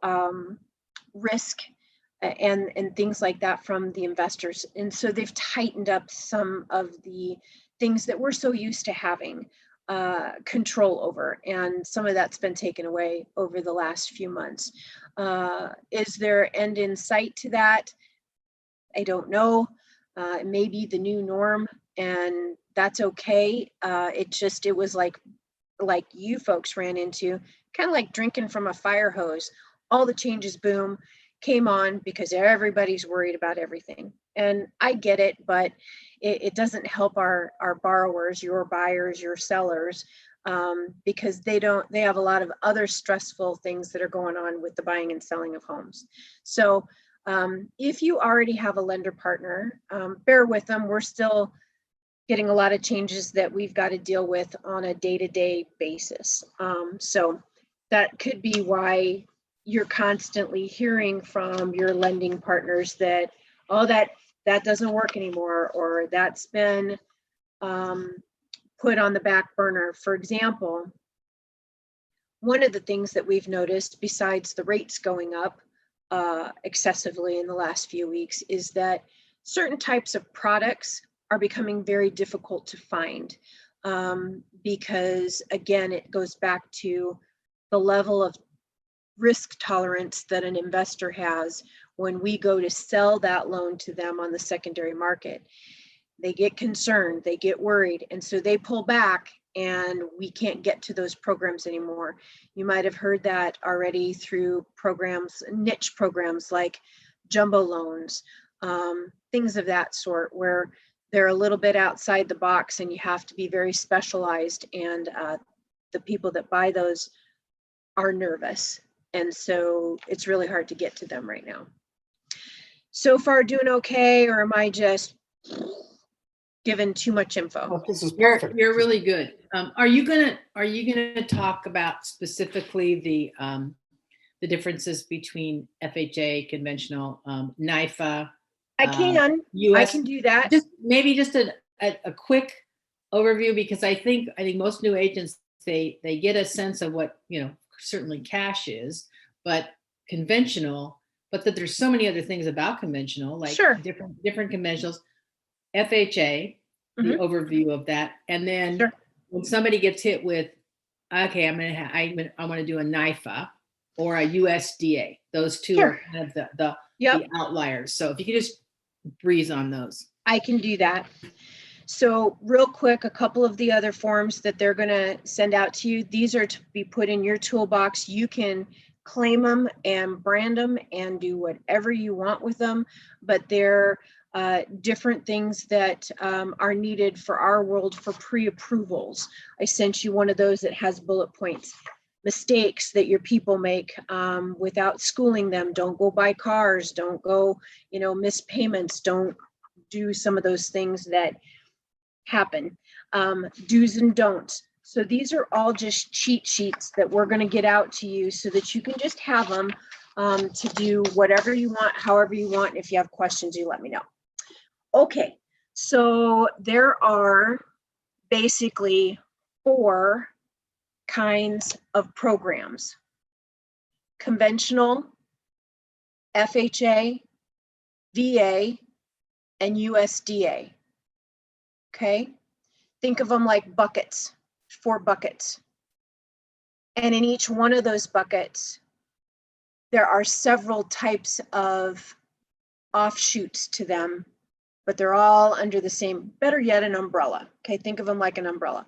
risk and things like that from the investors. And so they've tightened up some of the things that we're so used to having control over. And some of that's been taken away over the last few months. Is there end in sight to that? I don't know. It may be the new norm, and that's okay. It was like you folks ran into, kind of like drinking from a fire hose. All the changes, boom, came on because everybody's worried about everything. And I get it, but it doesn't help our borrowers, your buyers, your sellers, because they have a lot of other stressful things that are going on with the buying and selling of homes. So if you already have a lender partner, bear with them. We're still getting a lot of changes that we've got to deal with on a day-to-day basis. So that could be why you're constantly hearing from your lending partners that, oh, that doesn't work anymore, or that's been put on the back burner. For example, one of the things that we've noticed, besides the rates going up excessively in the last few weeks, is that certain types of products are becoming very difficult to find because, again, it goes back to the level of risk tolerance that an investor has when we go to sell that loan to them on the secondary market. They get concerned, they get worried, and so they pull back, and we can't get to those programs anymore. You might have heard that already through programs, niche programs like jumbo loans, things of that sort, where they're a little bit outside the box and you have to be very specialized, and the people that buy those are nervous. And so it's really hard to get to them right now. So far doing okay, or am I just given too much info? Oh, this is perfect. You're really good. Are you gonna talk about specifically the differences between FHA, conventional, NIFA? I can. US, I can do that. Just a quick overview, because I think most new agents, they get a sense of what, certainly cash is, but conventional, but that there's so many other things about conventional, like Sure. different conventionals, FHA, the overview of that, and then when somebody gets hit with, okay, I want to do a NIFA or a USDA. Those two are kind of the outliers. So if you could just breeze on those. I can do that. So real quick, a couple of the other forms that they're going to send out to you, these are to be put in your toolbox. You can claim them and brand them and do whatever you want with them, but they're different things that are needed for our world for pre-approvals. I sent you one of those that has bullet points. Mistakes that your people make without schooling them. Don't go buy cars, don't go, miss payments, don't do some of those things that happen. Do's and don'ts. So these are all just cheat sheets that we're going to get out to you so that you can just have them to do whatever you want, however you want. If you have questions, you let me know. Okay, so there are basically 4 kinds of programs: conventional, FHA, VA, and USDA. Okay, think of them like buckets, 4 buckets. And in each one of those buckets, there are several types of offshoots to them, but they're all under the same, better yet, an umbrella. Okay, think of them like an umbrella.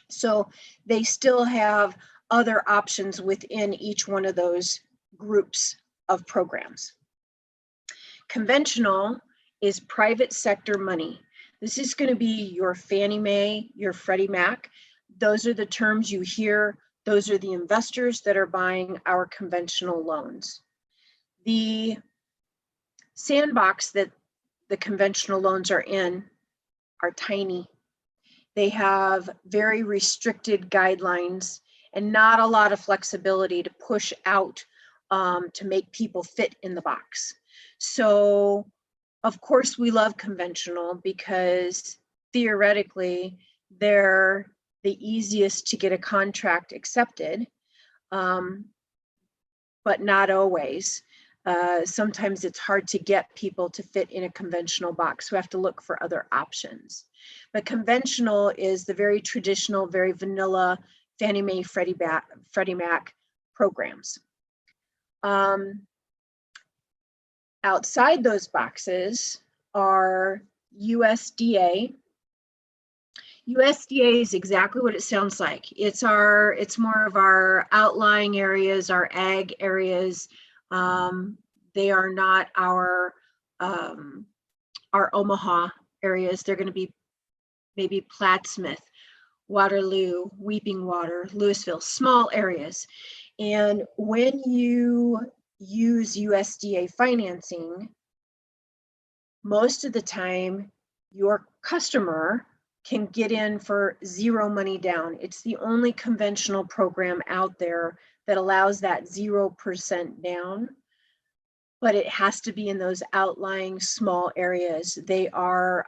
So they still have other options within each one of those groups of programs. Conventional is private sector money. This is going to be your Fannie Mae, your Freddie Mac. Those are the terms you hear. Those are the investors that are buying our conventional loans. The sandbox that the conventional loans are in are tiny. They have very restricted guidelines and not a lot of flexibility to push out to make people fit in the box. So, of course, we love conventional because theoretically they're the easiest to get a contract accepted, but not always. Sometimes it's hard to get people to fit in a conventional box. We have to look for other options. But conventional is the very traditional, very vanilla Fannie Mae, Freddie Mac programs. Outside those boxes are USDA. USDA is exactly what it sounds like. It's more of our outlying areas, our ag areas. They are not our Omaha areas. They're going to be maybe Plattsmouth, Waterloo, Weeping Water, Louisville, small areas. And when you use USDA financing, most of the time your customer can get in for 0 money down. It's the only conventional program out there that allows that 0% down, but it has to be in those outlying small areas. They are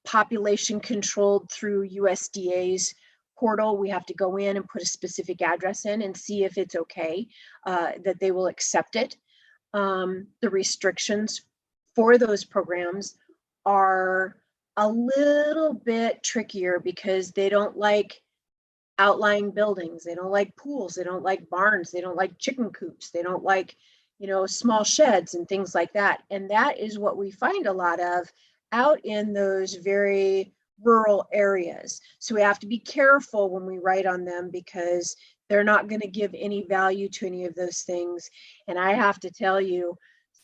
population controlled through USDA's portal. We have to go in and put a specific address in and see if it's okay, that they will accept it. The restrictions for those programs are a little bit trickier because they don't like outlying buildings. They don't like pools. They don't like barns. They don't like chicken coops. They don't like, small sheds and things like that. And that is what we find a lot of out in those very rural areas. So we have to be careful when we write on them because they're not going to give any value to any of those things. And I have to tell you,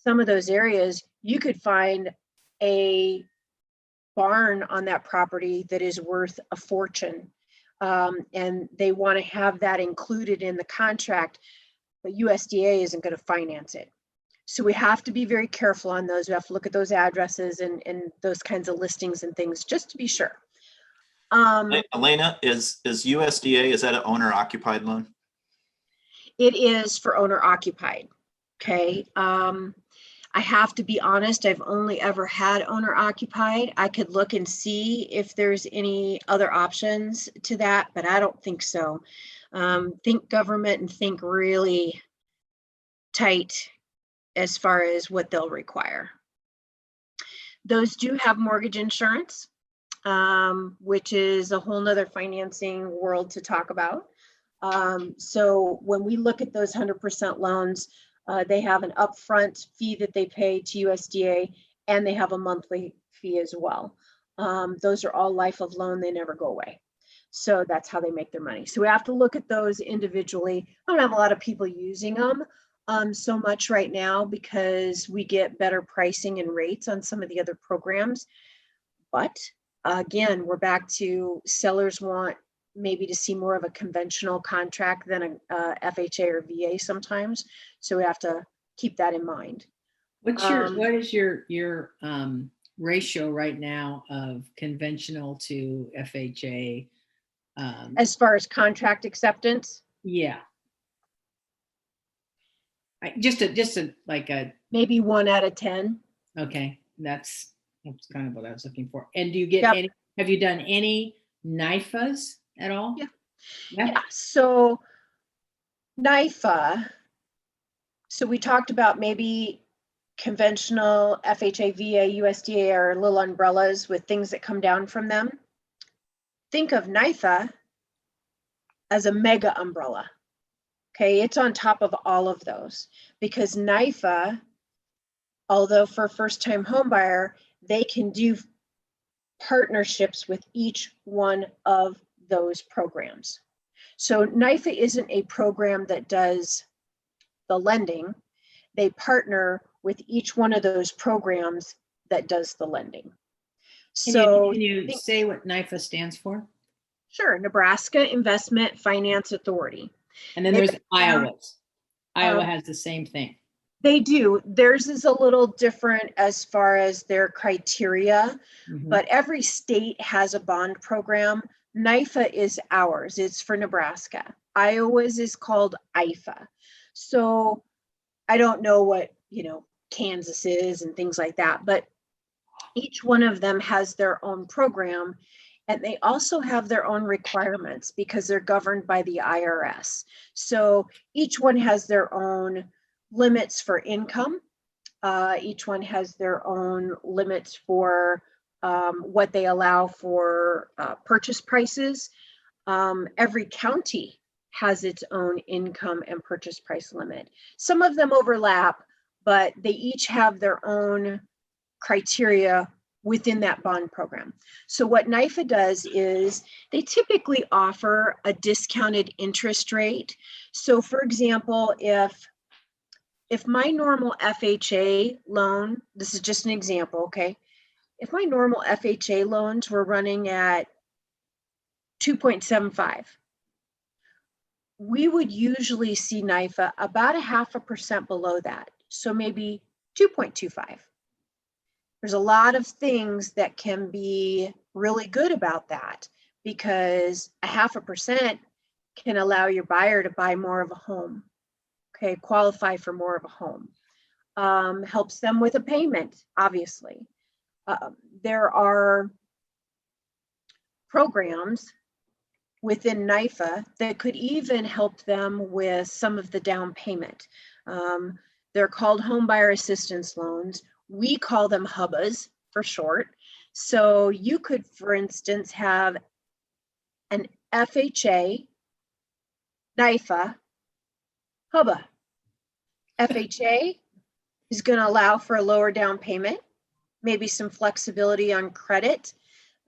some of those areas, you could find a barn on that property that is worth a fortune. And they want to have that included in the contract, but USDA isn't going to finance it. So we have to be very careful on those. We have to look at those addresses and those kinds of listings and things just to be sure. Elena, is USDA, is that an owner occupied loan? It is for owner occupied. Okay. I have to be honest, I've only ever had owner occupied. I could look and see if there's any other options to that, but I don't think so. Think government and think really tight as far as what they'll require. Those do have mortgage insurance, which is a whole nother financing world to talk about. So when we look at those 100% loans, they have an upfront fee that they pay to USDA, and they have a monthly fee as well. Those are all life of loan. They never go away. So that's how they make their money. So we have to look at those individually. I don't have a lot of people using them so much right now because we get better pricing and rates on some of the other programs. But again, we're back to sellers want maybe to see more of a conventional contract than a FHA or VA sometimes. So we have to keep that in mind. What is your ratio right now of conventional to FHA? As far as contract acceptance? Yeah. Just like a maybe 1 out of 10. Okay, that's kind of what I was looking for. And do you get any? Have you done any NIFAs at all? Yeah. So NIFA. So we talked about maybe conventional FHA, VA, USDA are little umbrellas with things that come down from them. Think of NIFA as a mega umbrella. Okay, it's on top of all of those because NIFA, although for a first-time home buyer, they can do partnerships with each one of those programs. So NIFA isn't a program that does the lending. They partner with each one of those programs that does the lending. So can you say what NIFA stands for? Sure, Nebraska Investment Finance Authority. And then there's Iowa's. Iowa has the same thing. They do. Theirs is a little different as far as their criteria, but every state has a bond program. NIFA is ours. It's for Nebraska. Iowa's is called IFA. So I don't know what, Kansas is and things like that, but each one of them has their own program. And they also have their own requirements because they're governed by the IRS. So each one has their own limits for income. Each one has their own limits for what they allow for purchase prices. Every county has its own income and purchase price limit. Some of them overlap, but they each have their own criteria within that bond program. So what NIFA does is they typically offer a discounted interest rate. So for example, if my normal FHA loan, this is just an example, okay? If my normal FHA loans were running at 2.75, we would usually see NIFA about 0.5% below that. So maybe 2.25. There's a lot of things that can be really good about that, because 0.5% can allow your buyer to buy more of a home, okay, qualify for more of a home. Helps them with a payment, obviously. There are programs within NYFA that could even help them with some of the down payment. They're called home buyer assistance loans. We call them HUBAs for short. So you could, for instance, have an FHA, NYFA, HUBA. FHA is going to allow for a lower down payment, maybe some flexibility on credit,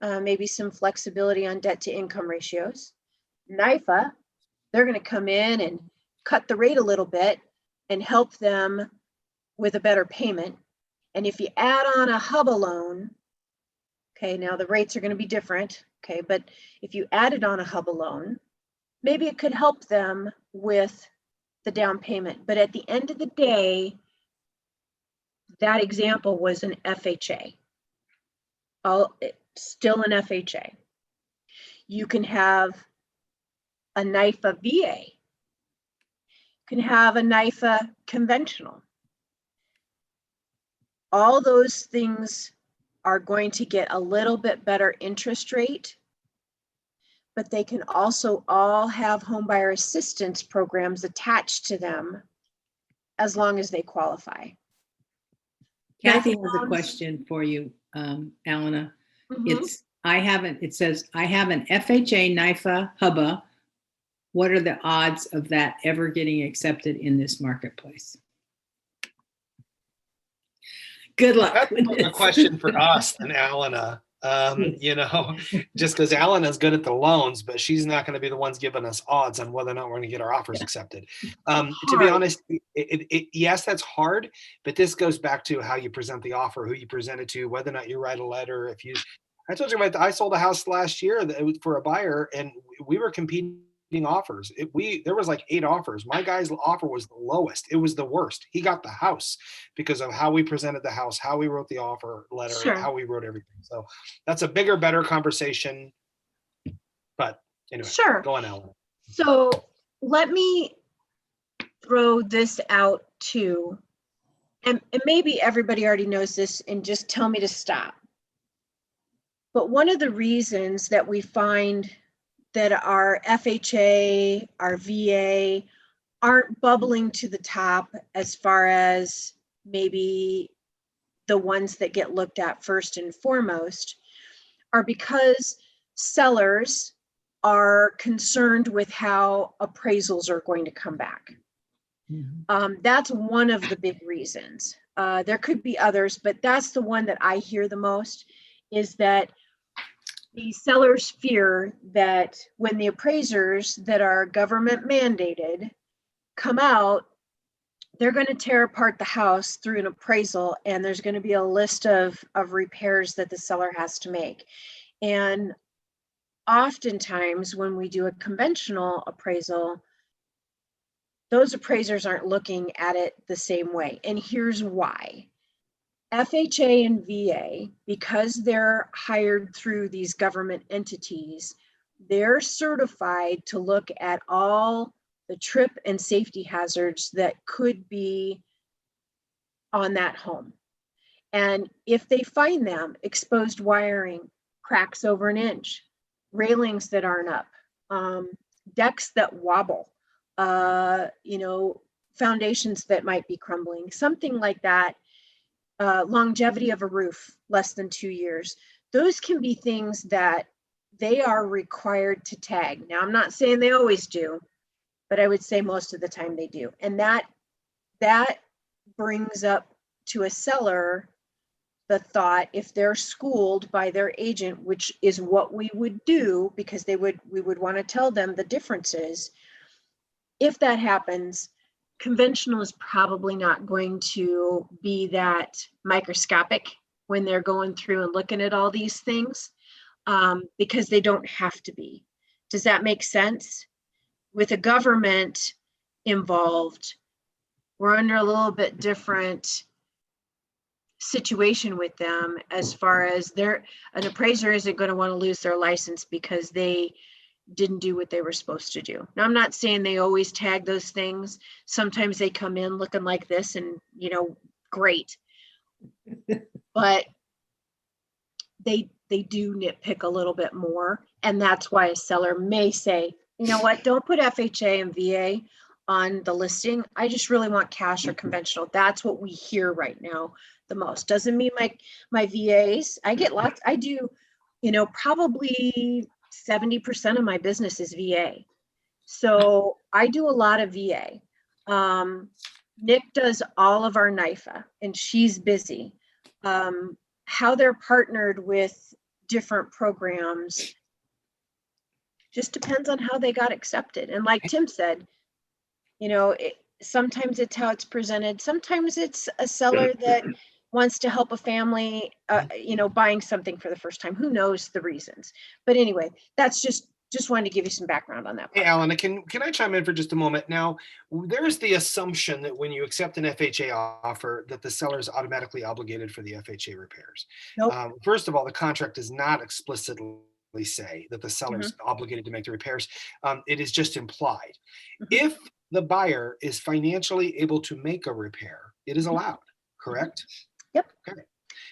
maybe some flexibility on debt to income ratios. NYFA, they're going to come in and cut the rate a little bit and help them with a better payment. And if you add on a HUBA loan, okay, now the rates are going to be different, okay, but if you added on a HUBA loan, maybe it could help them with the down payment. But at the end of the day, that example was an FHA. Still an FHA. You can have a NYFA VA. You can have a NYFA conventional. All those things are going to get a little bit better interest rate, but they can also all have home buyer assistance programs attached to them as long as they qualify. Kathy has a question for you, Alana. Mm-hmm. It says, I have an FHA NYFA HUBA. What are the odds of that ever getting accepted in this marketplace? Good luck. That's a question for us and Alana. You know, just because Alana's good at the loans, but she's not going to be the ones giving us odds on whether or not we're going to get our offers accepted. To be honest, yes, that's hard, but this goes back to how you present the offer, who you present it to, whether or not you write a letter. I told you about, I sold a house last year that it was for a buyer, and we were competing offers. There was like 8 offers. My guy's offer was the lowest. It was the worst. He got the house because of how we presented the house, how we wrote the offer letter, Sure. how we wrote everything. So that's a bigger, better conversation. But anyway, sure. Go on, Ellen. So let me throw this out too, and maybe everybody already knows this, and just tell me to stop. But one of the reasons that we find that our FHA, our VA aren't bubbling to the top as far as maybe the ones that get looked at first and foremost are because sellers are concerned with how appraisals are going to come back. Mm-hmm. That's one of the big reasons. There could be others, but that's the one that I hear the most, is that the sellers fear that when the appraisers that are government mandated come out, they're going to tear apart the house through an appraisal, and there's going to be a list of repairs that the seller has to make. And oftentimes when we do a conventional appraisal, those appraisers aren't looking at it the same way. And here's why. FHA and VA, because they're hired through these government entities, they're certified to look at all the trip and safety hazards that could be on that home. And if they find them, exposed wiring, cracks over an inch, railings that aren't up, decks that wobble, foundations that might be crumbling, something like that, longevity of a roof, less than 2 years. Those can be things that they are required to tag. Now, I'm not saying they always do, but I would say most of the time they do. And that brings up to a seller the thought, if they're schooled by their agent, which is what we would do, because we would want to tell them the differences. If that happens, conventional is probably not going to be that microscopic when they're going through and looking at all these things, because they don't have to be. Does that make sense? With a government involved, we're under a little bit different situation with them as far as an appraiser isn't going to want to lose their license because they didn't do what they were supposed to do. Now, I'm not saying they always tag those things. Sometimes they come in looking like this and, great. But they do nitpick a little bit more. And that's why a seller may say, you know what, don't put FHA and VA on the listing. I just really want cash or conventional. That's what we hear right now the most. Doesn't mean my VAs, I get lots, I do, probably 70% of my business is VA. So I do a lot of VA. Nick does all of our NIFA and she's busy. How they're partnered with different programs just depends on how they got accepted. And like Tim said, sometimes it's how it's presented. Sometimes it's a seller that wants to help a family, buying something for the first time. Who knows the reasons? But anyway, that's just wanted to give you some background on that part. Hey, Alan, can I chime in for just a moment? Now, there's the assumption that when you accept an FHA offer, that the seller is automatically obligated for the FHA repairs. Nope. First of all, the contract does not explicitly say that the seller is obligated to make the repairs. It is just implied. If the buyer is financially able to make a repair, it is allowed, correct? Yep. Okay.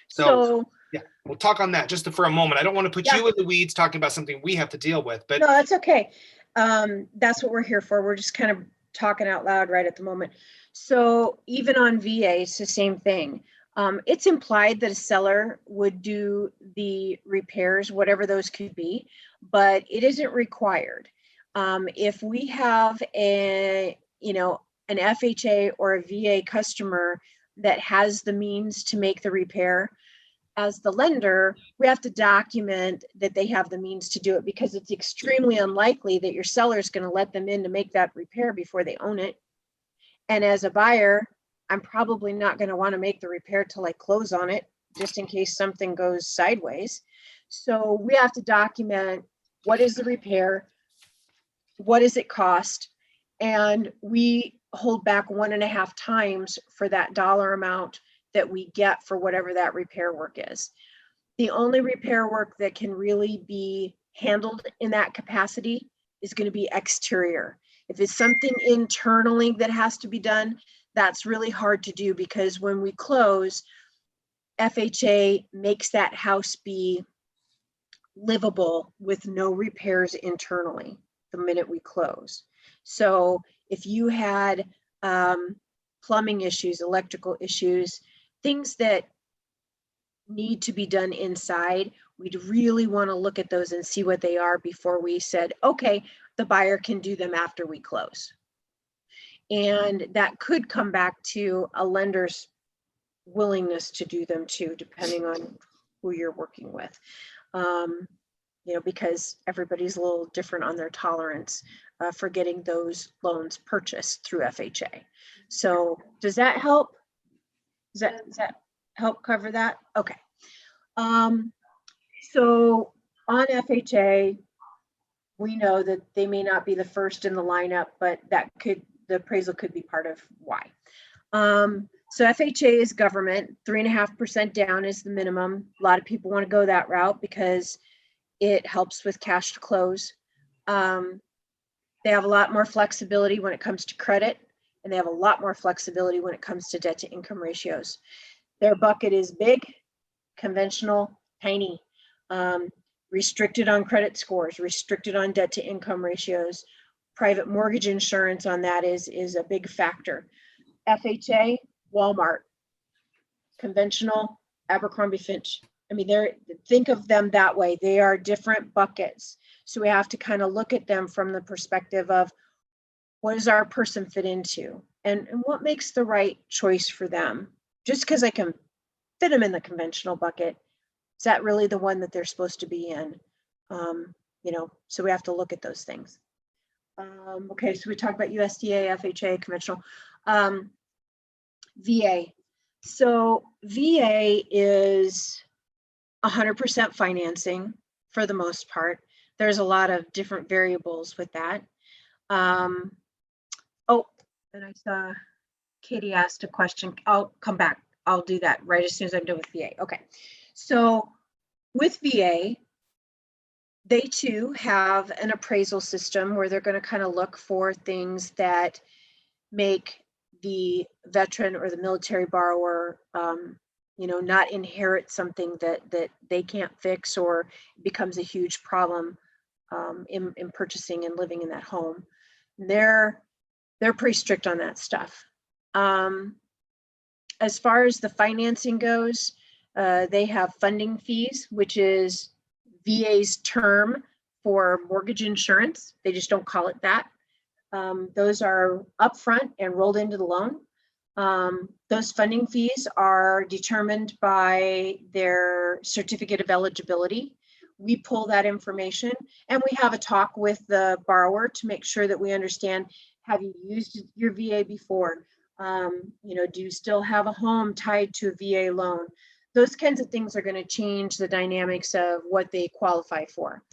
So yeah, we'll talk on that just for a moment. I don't want to put you in the weeds talking about something we have to deal with, but no, that's okay. That's what we're here for. We're just kind of talking out loud right at the moment. So even on VA, it's the same thing. It's implied that a seller would do the repairs, whatever those could be, but it isn't required. If we have an FHA or a VA customer that has the means to make the repair, as the lender, we have to document that they have the means to do it, because it's extremely unlikely that your seller is going to let them in to make that repair before they own it. And as a buyer, I'm probably not going to want to make the repair till I close on it, just in case something goes sideways. So we have to document what is the repair, what does it cost, and we hold back 1.5 times for that dollar amount that we get for whatever that repair work is. The only repair work that can really be handled in that capacity is going to be exterior. If it's something internally that has to be done, that's really hard to do, because when we close, FHA makes that house be livable with no repairs internally the minute we close. So if you had plumbing issues, electrical issues, things that need to be done inside, we'd really want to look at those and see what they are before we said, okay, the buyer can do them after we close. And that could come back to a lender's willingness to do them too, depending on who you're working with. Because everybody's a little different on their tolerance for getting those loans purchased through FHA. So does that help? Does that help cover that? Okay. So on FHA, we know that they may not be the first in the lineup, but the appraisal could be part of why. So FHA is government, 3.5% down is the minimum. A lot of people want to go that route because it helps with cash to close. They have a lot more flexibility when it comes to credit, and they have a lot more flexibility when it comes to debt to income ratios. Their bucket is big, conventional, tiny, restricted on credit scores, restricted on debt to income ratios. Private mortgage insurance on that is a big factor. FHA, Walmart, conventional, Abercrombie Fitch. I mean, think of them that way. They are different buckets. So we have to kind of look at them from the perspective of what does our person fit into, and what makes the right choice for them. Just because I can fit them in the conventional bucket, is that really the one that they're supposed to be in? So we have to look at those things. Okay, so we talked about USDA, FHA, conventional. VA. So VA is 100% financing for the most part. There's a lot of different variables with that. And I saw Katie asked a question. I'll come back. I'll do that right as soon as I'm done with VA. Okay. So with VA, they too have an appraisal system where they're going to kind of look for things that make the veteran or the military borrower, not inherit something that they can't fix or becomes a huge problem in purchasing and living in that home. They're pretty strict on that stuff. As far as the financing goes, they have funding fees, which is VA's term for mortgage insurance. They just don't call it that. Those are upfront and rolled into the loan. Those funding fees are determined by their certificate of eligibility. We pull that information and we have a talk with the borrower to make sure that we understand, have you used your VA before? Do you still have a home tied to a VA loan? Those kinds of things are going to change the dynamics of what they qualify for.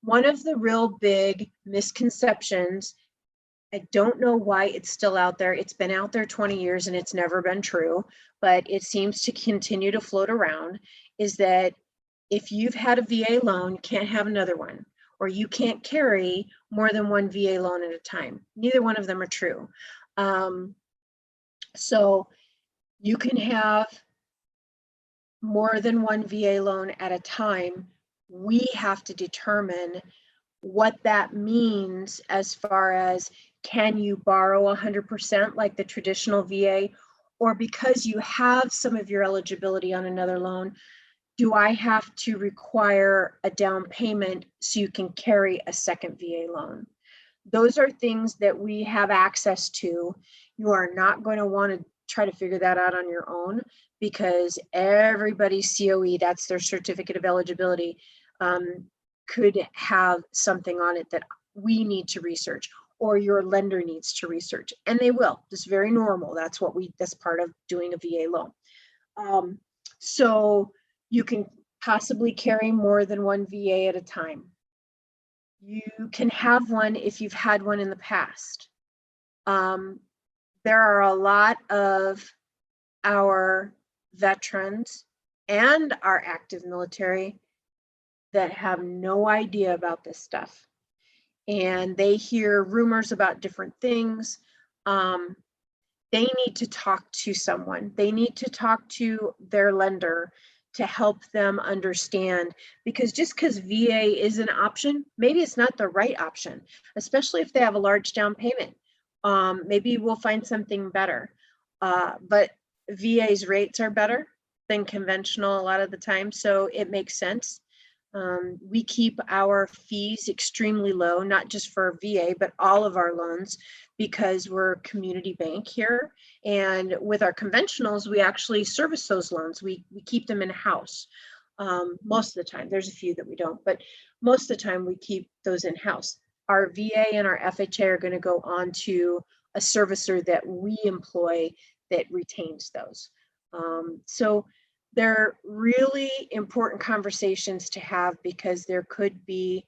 One of the real big misconceptions, I don't know why it's still out there. It's been out there 20 years and it's never been true, but it seems to continue to float around, is that if you've had a VA loan, you can't have another one, or you can't carry more than one VA loan at a time. Neither one of them are true. So you can have more than one VA loan at a time. We have to determine what that means as far as, can you borrow 100% like the traditional VA, or because you have some of your eligibility on another loan, do I have to require a down payment so you can carry a second VA loan? Those are things that we have access to. You are not going to want to try to figure that out on your own, because everybody's COE, that's their certificate of eligibility, could have something on it that we need to research, or your lender needs to research, and they will. It's very normal. That's part of doing a VA loan. So you can possibly carry more than one VA at a time. You can have one if you've had one in the past. There are a lot of our veterans and our active military that have no idea about this stuff. And they hear rumors about different things. They need to talk to someone. They need to talk to their lender to help them understand, because just because VA is an option, maybe it's not the right option, especially if they have a large down payment. Maybe we'll find something better. But VA's rates are better than conventional a lot of the time, so it makes sense. We keep our fees extremely low, not just for VA, but all of our loans, because we're a community bank here. And with our conventionals, we actually service those loans. We keep them in-house most of the time. There's a few that we don't, but most of the time we keep those in-house. Our VA and our FHA are going to go on to a servicer that we employ that retains those. So they're really important conversations to have, because there could be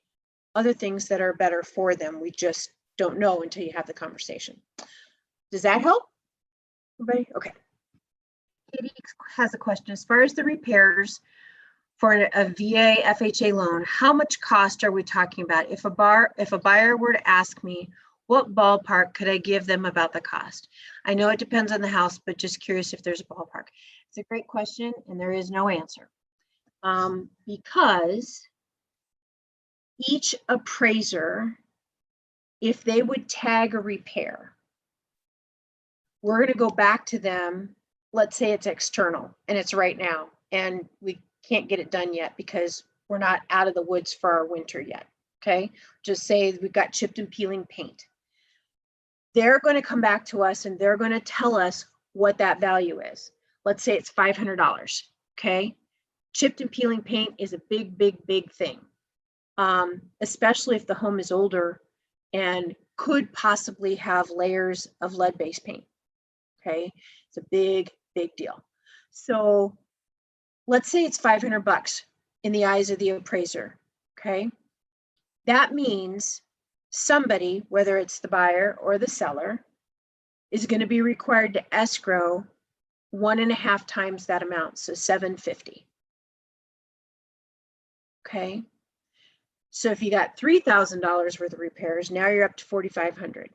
other things that are better for them. We just don't know until you have the conversation. Does that help? Everybody? Okay. Katie has a question. As far as the repairs for a VA FHA loan, how much cost are we talking about? If a buyer were to ask me, what ballpark could I give them about the cost? I know it depends on the house, but just curious if there's a ballpark. It's a great question, and there is no answer. Because each appraiser, if they would tag a repair, we're going to go back to them. Let's say it's external and it's right now, and we can't get it done yet because we're not out of the woods for our winter yet. Okay. Just say we've got chipped and peeling paint. They're going to come back to us and they're going to tell us what that value is. Let's say it's $500. Okay. Chipped and peeling paint is a big, big, big thing. Especially if the home is older and could possibly have layers of lead-based paint. Okay. It's a big, big deal. So let's say it's $500 in the eyes of the appraiser. Okay. That means somebody, whether it's the buyer or the seller, is going to be required to escrow 1.5 times that amount, so $750. Okay. So if you got $3,000 worth of repairs, now you're up to $4,500.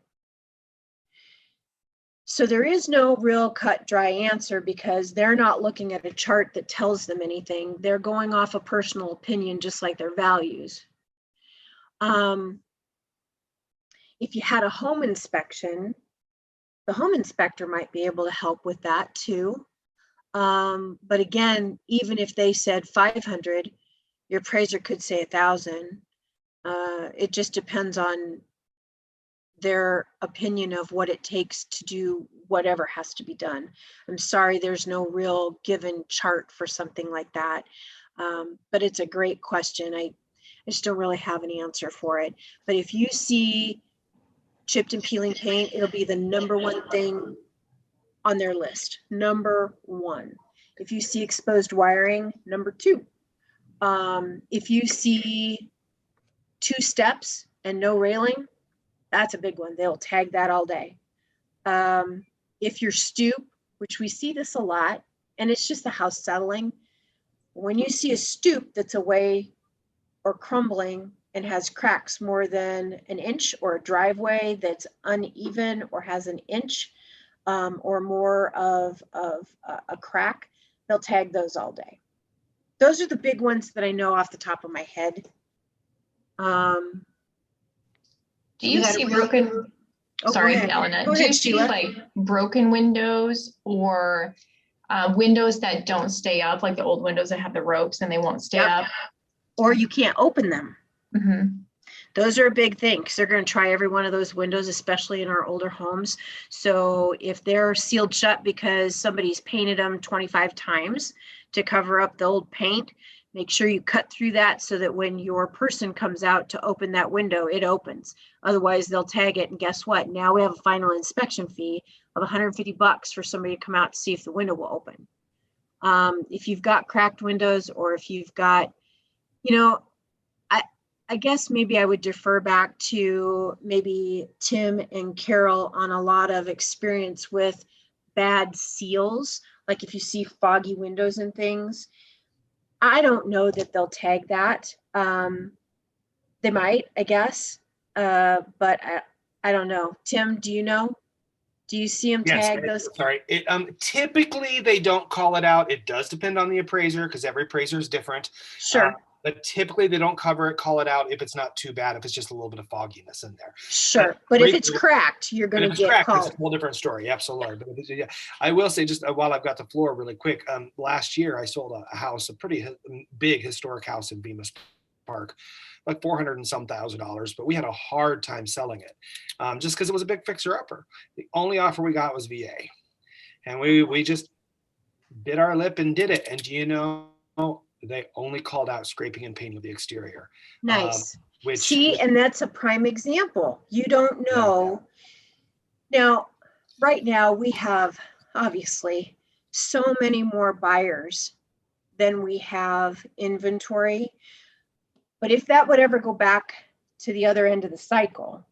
So there is no real cut dry answer because they're not looking at a chart that tells them anything. They're going off of personal opinion, just like their values. If you had a home inspection, the home inspector might be able to help with that too. But again, even if they said 500, your appraiser could say 1,000. It just depends on their opinion of what it takes to do whatever has to be done. I'm sorry, there's no real given chart for something like that. But it's a great question. I just don't really have an answer for it. But if you see chipped and peeling paint, it'll be the number one thing on their list. Number one. If you see exposed wiring, number two. If you see 2 steps and no railing, that's a big one. They'll tag that all day. If your stoop, which we see this a lot, and it's just the house settling, when you see a stoop that's away or crumbling and has cracks more than an inch, or a driveway that's uneven or has an inch or more of a crack, they'll tag those all day. Those are the big ones that I know off the top of my head. Do you see broken? Sorry, Elena. Do you see like broken windows or windows that don't stay up, like the old windows that have the ropes and they won't stay up? Or you can't open them. Mm-hmm. Those are a big thing because they're going to try every one of those windows, especially in our older homes. So if they're sealed shut because somebody's painted them 25 times to cover up the old paint, make sure you cut through that so that when your person comes out to open that window, it opens. Otherwise, they'll tag it. And guess what? Now we have a final inspection fee of $150 for somebody to come out to see if the window will open. If you've got cracked windows, or if you've got, I guess maybe I would defer back to maybe Tim and Carol on a lot of experience with bad seals. Like if you see foggy windows and things, I don't know that they'll tag that. They might, I guess, but I don't know. Tim, do you know? Do you see them tag those? Sorry. Typically, they don't call it out. It does depend on the appraiser because every appraiser is different. Sure. But typically, they don't call it out if it's not too bad, if it's just a little bit of fogginess in there. Sure. But if it's cracked, you're going to get called. It's a whole different story. Absolutely. But yeah, I will say, just while I've got the floor really quick, last year I sold a house, a pretty big historic house in Bemis Park, like $400,000 and some, but we had a hard time selling it just because it was a big fixer-upper. The only offer we got was VA, and we just bit our lip and did it. And do you know, they only called out scraping and painting of the exterior. Nice. And that's a prime example. You don't know. Now, right now we have obviously so many more buyers than we have inventory. But if that would ever go back to the other end of the cycle,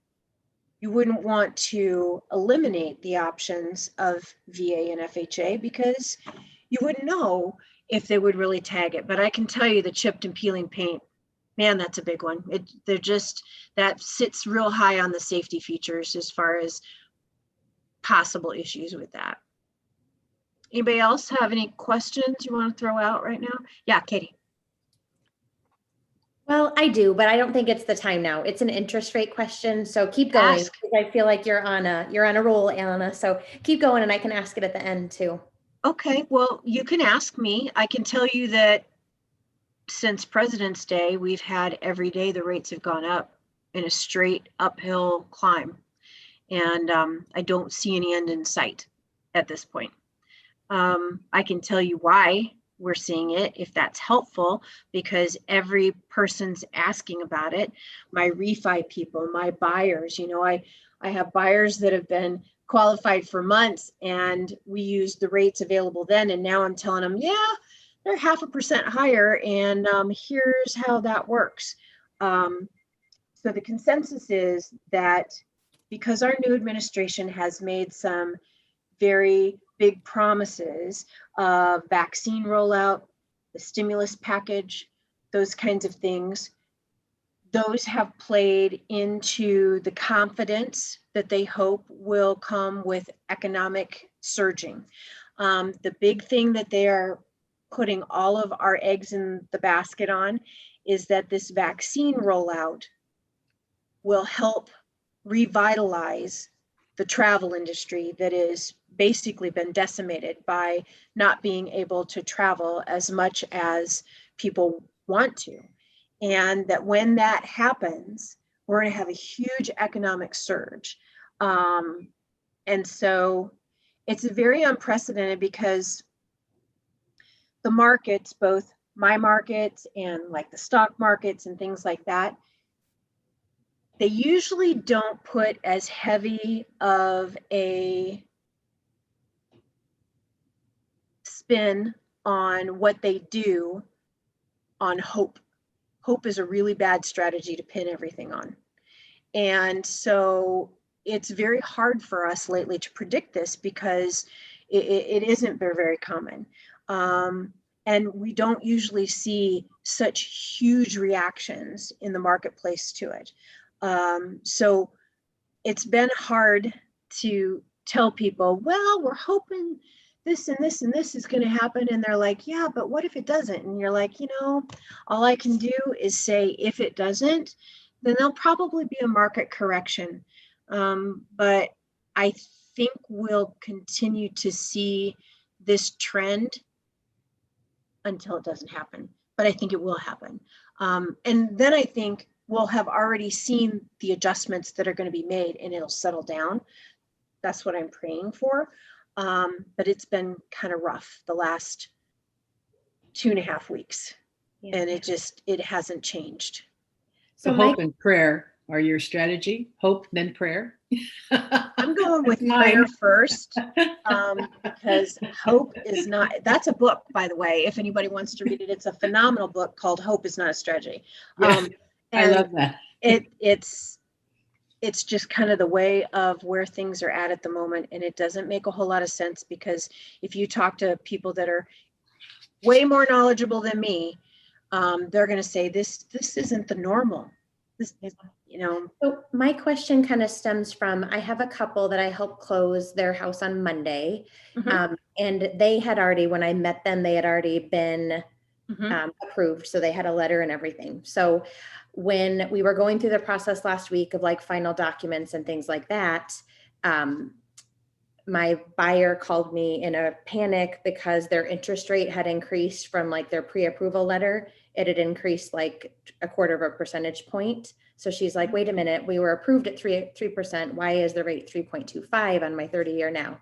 you wouldn't want to eliminate the options of VA and FHA because you wouldn't know if they would really tag it. But I can tell you the chipped and peeling paint, man, that's a big one. That sits real high on the safety features as far as possible issues with that. Anybody else have any questions you want to throw out right now? Yeah, Katie. Well, I do, but I don't think it's the time now. It's an interest rate question, so keep going. Because I feel like you're on a roll, Elena. So keep going, and I can ask it at the end too. Okay, well, you can ask me. I can tell you that since President's Day, we've had every day the rates have gone up in a straight uphill climb, and I don't see any end in sight at this point. I can tell you why we're seeing it, if that's helpful, because every person's asking about it. My refi people, my buyers, I have buyers that have been qualified for months and we used the rates available then. And now I'm telling them, yeah, they're 0.5% higher. And here's how that works. So the consensus is that because our new administration has made some very big promises of vaccine rollout, the stimulus package, those kinds of things, those have played into the confidence that they hope will come with economic surging. The big thing that they are putting all of our eggs in the basket on is that this vaccine rollout will help revitalize the travel industry that has basically been decimated by not being able to travel as much as people want to. And that when that happens, we're going to have a huge economic surge. And so it's very unprecedented because the markets, both my markets and like the stock markets and things like that, they usually don't put as heavy of a spin on what they do on hope. Hope is a really bad strategy to pin everything on. And so it's very hard for us lately to predict this because it isn't very, very common. And we don't usually see such huge reactions in the marketplace to it. So it's been hard to tell people, well, we're hoping this and this and this is going to happen. And they're like, yeah, but what if it doesn't? And you're like, all I can do is say, if it doesn't, then there'll probably be a market correction. But I think we'll continue to see this trend until it doesn't happen. But I think it will happen. And then I think we'll have already seen the adjustments that are going to be made and it'll settle down. That's what I'm praying for. But it's been kind of rough the last 2.5 weeks. Yeah. And it hasn't changed. So hope and prayer are your strategy? Hope, then prayer? I'm going with prayer first because hope is not, that's a book, by the way, if anybody wants to read it. It's a phenomenal book called Hope is Not a Strategy. Yeah, I love that. It's just kind of the way of where things are at the moment. And it doesn't make a whole lot of sense because if you talk to people that are way more knowledgeable than me, they're going to say this isn't the normal. This is, So my question kind of stems from, I have a couple that I helped close their house on Monday. Mm-hmm. And they had already, when I met them, they had already been approved. So they had a letter and everything. So when we were going through the process last week of like final documents and things like that, my buyer called me in a panic because their interest rate had increased from like their pre-approval letter. It had increased like 1/4 percentage point. So she's like, wait a minute, we were approved at 3%. Why is the rate 3.25 on my 30-year now?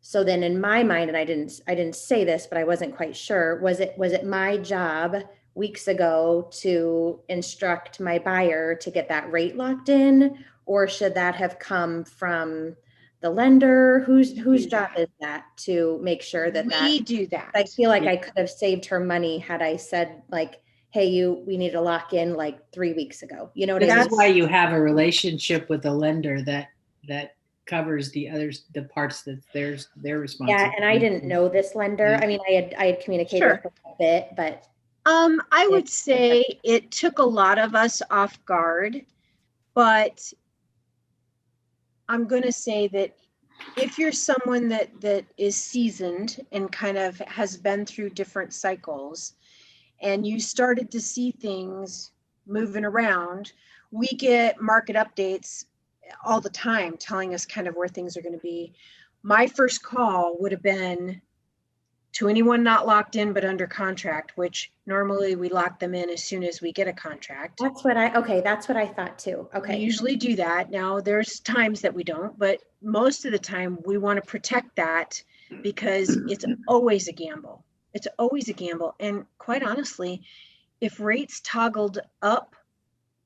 So then in my mind, and I didn't say this, but I wasn't quite sure, was it my job weeks ago to instruct my buyer to get that rate locked in, or should that have come from the lender? Whose job is that to make sure that we do that? I feel like I could have saved her money had I said like, hey, we need to lock in like 3 weeks ago. You know what I mean? That's why you have a relationship with a lender that covers the parts that their responsibility. Yeah, and I didn't know this lender. Yeah. I mean, I had communicated with her a bit, but I would say it took a lot of us off guard, but I'm going to say that if you're someone that is seasoned and kind of has been through different cycles and you started to see things moving around, we get market updates all the time telling us kind of where things are going to be. My first call would have been to anyone not locked in but under contract, which normally we lock them in as soon as we get a contract. That's what I thought too. Okay. We usually do that. Now there's times that we don't, but most of the time we want to protect that because it's always a gamble. It's always a gamble. And quite honestly, if rates toggled up,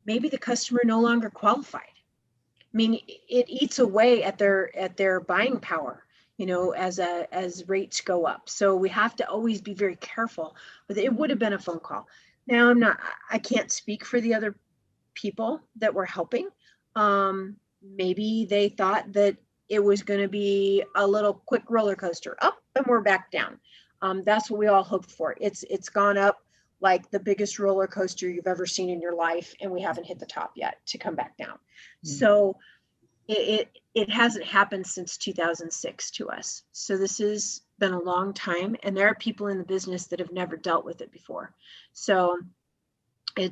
maybe the customer no longer qualified. I mean, it eats away at their buying power, as rates go up. So we have to always be very careful. But it would have been a phone call. Now I can't speak for the other people that were helping. Maybe they thought that it was going to be a little quick roller coaster, up and we're back down. That's what we all hoped for. It's gone up like the biggest roller coaster you've ever seen in your life, and we haven't hit the top yet to come back down. So it hasn't happened since 2006 to us. So this has been a long time, and there are people in the business that have never dealt with it before. So I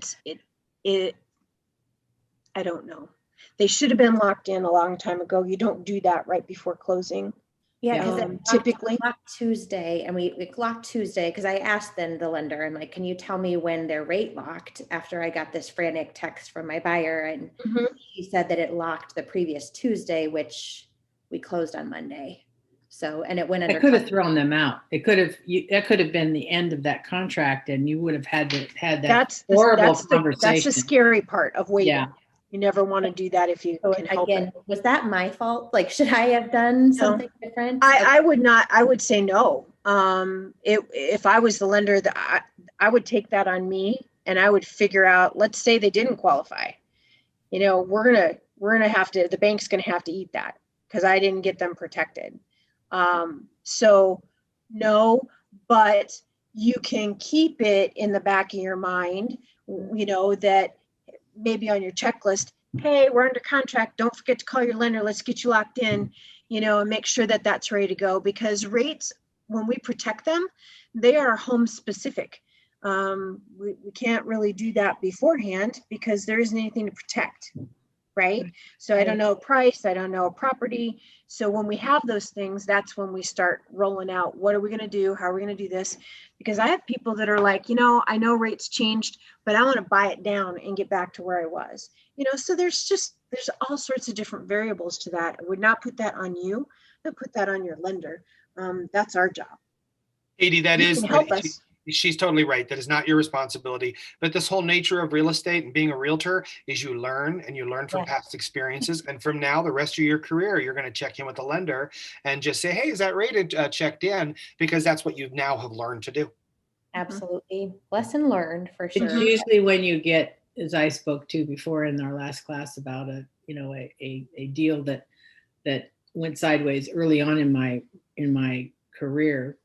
don't know. They should have been locked in a long time ago. You don't do that right before closing. Yeah, because typically locked Tuesday, and we locked Tuesday because I asked then the lender, I'm like, can you tell me when their rate locked after I got this frantic text from my buyer? And he said that it locked the previous Tuesday, which we closed on Monday. So, and it went under. I could have thrown them out. It could have, that could have been the end of that contract, and you would have had that horrible conversation. That's the scary part of waiting. Yeah. You never want to do that if you can help again, it. Was that my fault? Like, should I have done something different? I would not. I would say no. If I was the lender, that I would take that on me, and I would figure out. Let's say they didn't qualify. We're gonna have to. The bank's gonna have to eat that because I didn't get them protected. So no, but you can keep it in the back of your mind. That. Maybe on your checklist, hey, we're under contract. Don't forget to call your lender. Let's get you locked in, and make sure that that's ready to go, because rates, when we protect them, they are home specific. We can't really do that beforehand because there isn't anything to protect, right? So I don't know price. I don't know property. So when we have those things, that's when we start rolling out. What are we going to do? How are we going to do this? Because I have people that are like, I know rates changed, but I want to buy it down and get back to where I was. So there's all sorts of different variables to that. I would not put that on you. I would put that on your lender. That's our job. Katie, that You is, can help us. She's totally right. That is not your responsibility. But this whole nature of real estate and being a realtor is you learn from past experiences. And from now, the rest of your career, you're going to check in with the lender and just say, hey, is that rate checked in? Because that's what you now have learned to do. Absolutely. Lesson learned for sure. It's usually when you get, as I spoke to before in our last class about a deal that went sideways early on in my career.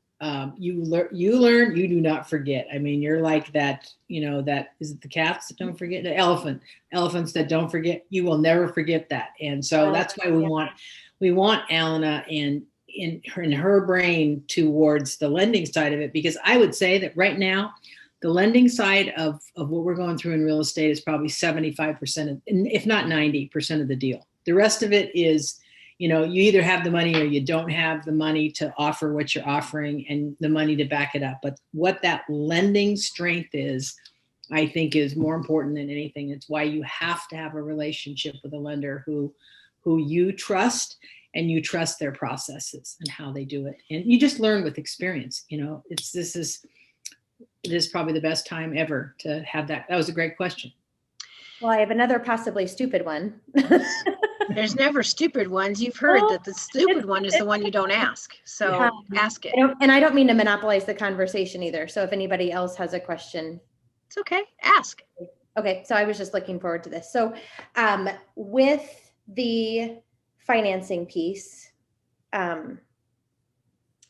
You learn, you do not forget. I mean, you're like that, that is it the cats that don't forget, the elephants that don't forget. You will never forget that. And so that's why we want Alana and in her brain towards the lending side of it, because I would say that right now, the lending side of what we're going through in real estate is probably 75%, if not 90% of the deal. The rest of it is, you either have the money or you don't have the money to offer what you're offering and the money to back it up. But what that lending strength is, I think, is more important than anything. It's why you have to have a relationship with a lender who you trust, and you trust their processes and how they do it. And you just learn with experience. This is probably the best time ever to have that. That was a great question. Well, I have another possibly stupid one. There's never stupid ones. You've heard that the stupid one is the one you don't ask. So ask it. I don't mean to monopolize the conversation either. So if anybody else has a question. It's okay. Ask. Okay. So I was just looking forward to this. So with the financing piece,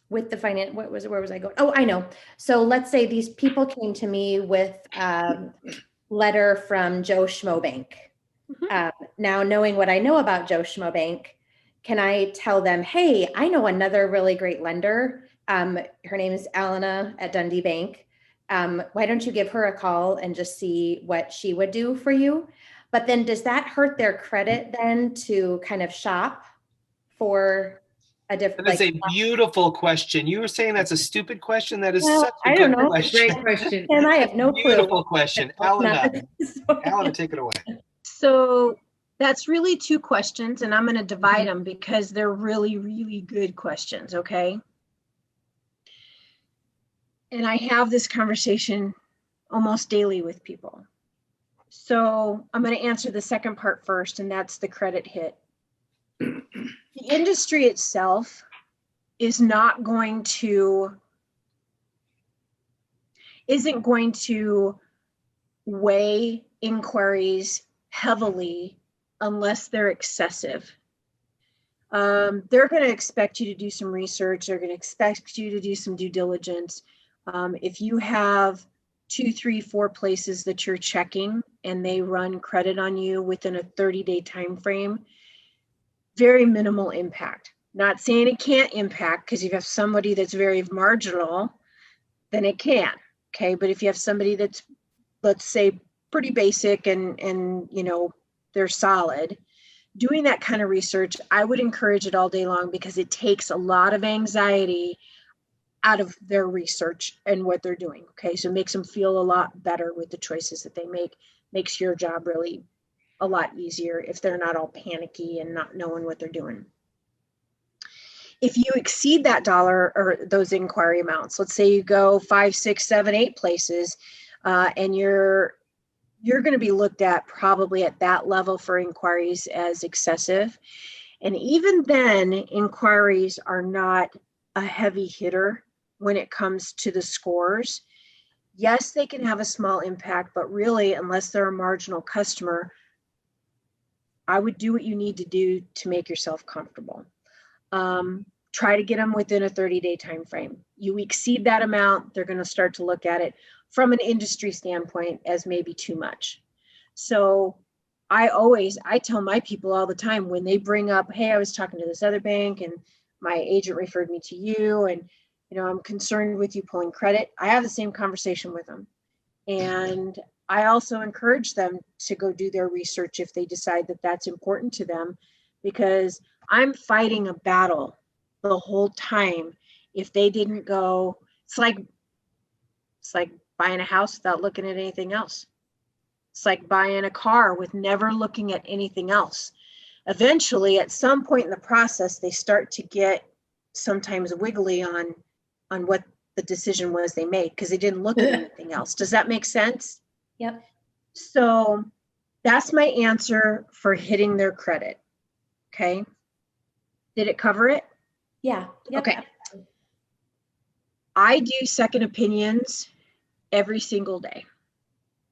with the finance, where was I going? Oh, I know. So let's say these people came to me with a letter from Joe Schmo Bank. Now, knowing what I know about Joe Schmo Bank, can I tell them, hey, I know another really great lender. Her name is Alana at Dundee Bank. Why don't you give her a call and just see what she would do for you? But then does that hurt their credit then to kind of shop for a different? That's a beautiful question. You were saying that's a stupid question. That is such a good question. Great question. And I have no clue. Beautiful question. Alana, take it away. So that's really two questions, and I'm going to divide them because they're really, really good questions. Okay. And I have this conversation almost daily with people. So I'm going to answer the second part first, and that's the credit hit. The industry itself isn't going to weigh inquiries heavily unless they're excessive. they're going to expect you to do some research. They're going to expect you to do some due diligence. If you have 2, 3, 4 places that you're checking and they run credit on you within a 30-day time frame, very minimal impact. Not saying it can't impact, because if you have somebody that's very marginal, then it can. Okay, but if you have somebody that's, let's say, pretty basic and you know, they're solid, doing that kind of research, I would encourage it all day long, because it takes a lot of anxiety out of their research and what they're doing. Okay, so it makes them feel a lot better with the choices that they make. Makes your job really a lot easier if they're not all panicky and not knowing what they're doing. If you exceed that dollar or those inquiry amounts, let's say you go 5, 6, 7, 8 places, and you're going to be looked at probably at that level for inquiries as excessive. And even then, inquiries are not a heavy hitter when it comes to the scores. Yes, they can have a small impact, but really, unless they're a marginal customer, I would do what you need to do to make yourself comfortable. Try to get them within a 30-day time frame. You exceed that amount, they're going to start to look at it from an industry standpoint as maybe too much. So I tell my people all the time when they bring up, hey, I was talking to this other bank and my agent referred me to you, and you know, I'm concerned with you pulling credit. I have the same conversation with them. And I also encourage them to go do their research if they decide that that's important to them, because I'm fighting a battle the whole time. If they didn't go, it's like buying a house without looking at anything else. It's like buying a car with never looking at anything else. Eventually, at some point in the process, they start to get sometimes wiggly on what the decision was they made, because they didn't look at anything else. Does that make sense? Yep. So that's my answer for hitting their credit. Okay. Did it cover it? Yeah. Yep. Okay. I do second opinions every single day,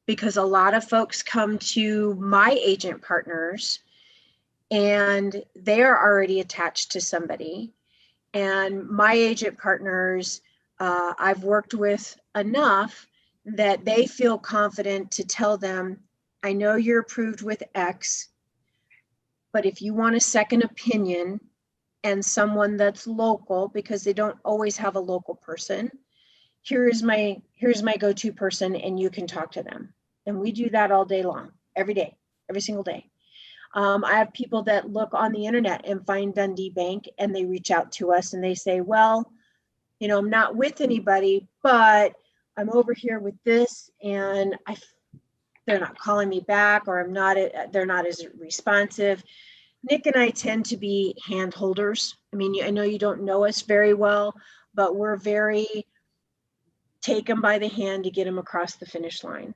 because a lot of folks come to my agent partners and they are already attached to somebody. And my agent partners, I've worked with enough that they feel confident to tell them, I know you're approved with X, but if you want a second opinion and someone that's local, because they don't always have a local person, here's my go-to person, and you can talk to them. And we do that all day long, every day, every single day. I have people that look on the internet and find Dundee Bank, and they reach out to us and they say, well, you know, I'm not with anybody, but I'm over here with this, and they're not calling me back, or they're not as responsive. Nick and I tend to be hand holders. I mean, I know you don't know us very well, but we're very take them by the hand to get them across the finish line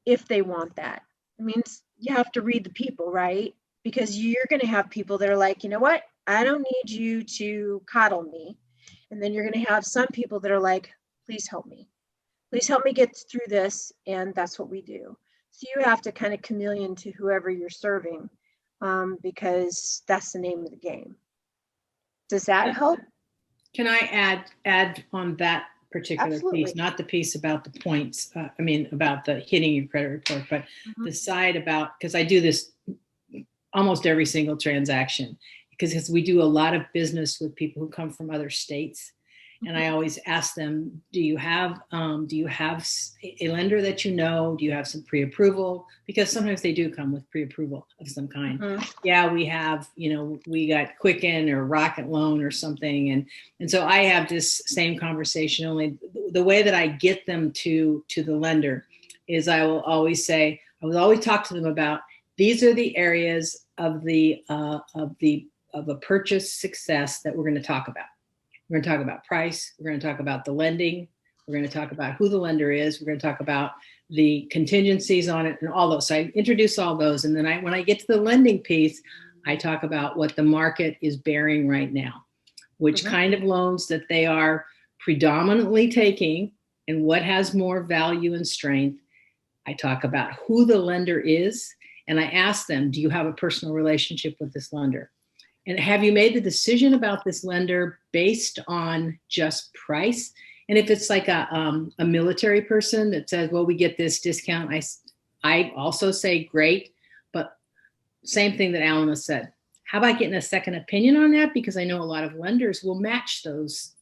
if they want that. It means you have to read the people, right? Because you're going to have people that are like, you know what? I don't need you to coddle me. And then you're going to have some people that are like, please help me. Please help me get through this. And that's what we do. So you have to kind of chameleon to whoever you're serving, because that's the name of the game. Does that help? Can I add on that particular Absolutely. piece, not the piece about the points, about the hitting your credit report, but the side about, because I do this almost every single transaction, because we do a lot of business with people who come from other states. And I always ask them, do you have a lender that you know? Do you have some pre-approval? Because sometimes they do come with pre-approval of some kind. Yeah, we have, we got Quicken or Rocket Loan or something. And so I have this same conversation, only the way that I get them to the lender is I will always talk to them about, these are the areas of a purchase success that we're going to talk about. We're going to talk about price. We're going to talk about the lending. We're going to talk about who the lender is. We're going to talk about the contingencies on it and all those. So I introduce all those. And then when I get to the lending piece, I talk about what the market is bearing right now, which kind of loans that they are predominantly taking and what has more value and strength. I talk about who the lender is. And I ask them, do you have a personal relationship with this lender? And have you made the decision about this lender based on just price? And if it's like a military person that says, well, we get this discount, I also say great, but same thing that Alan has said. How about getting a second opinion on that? Because I know a lot of lenders will match those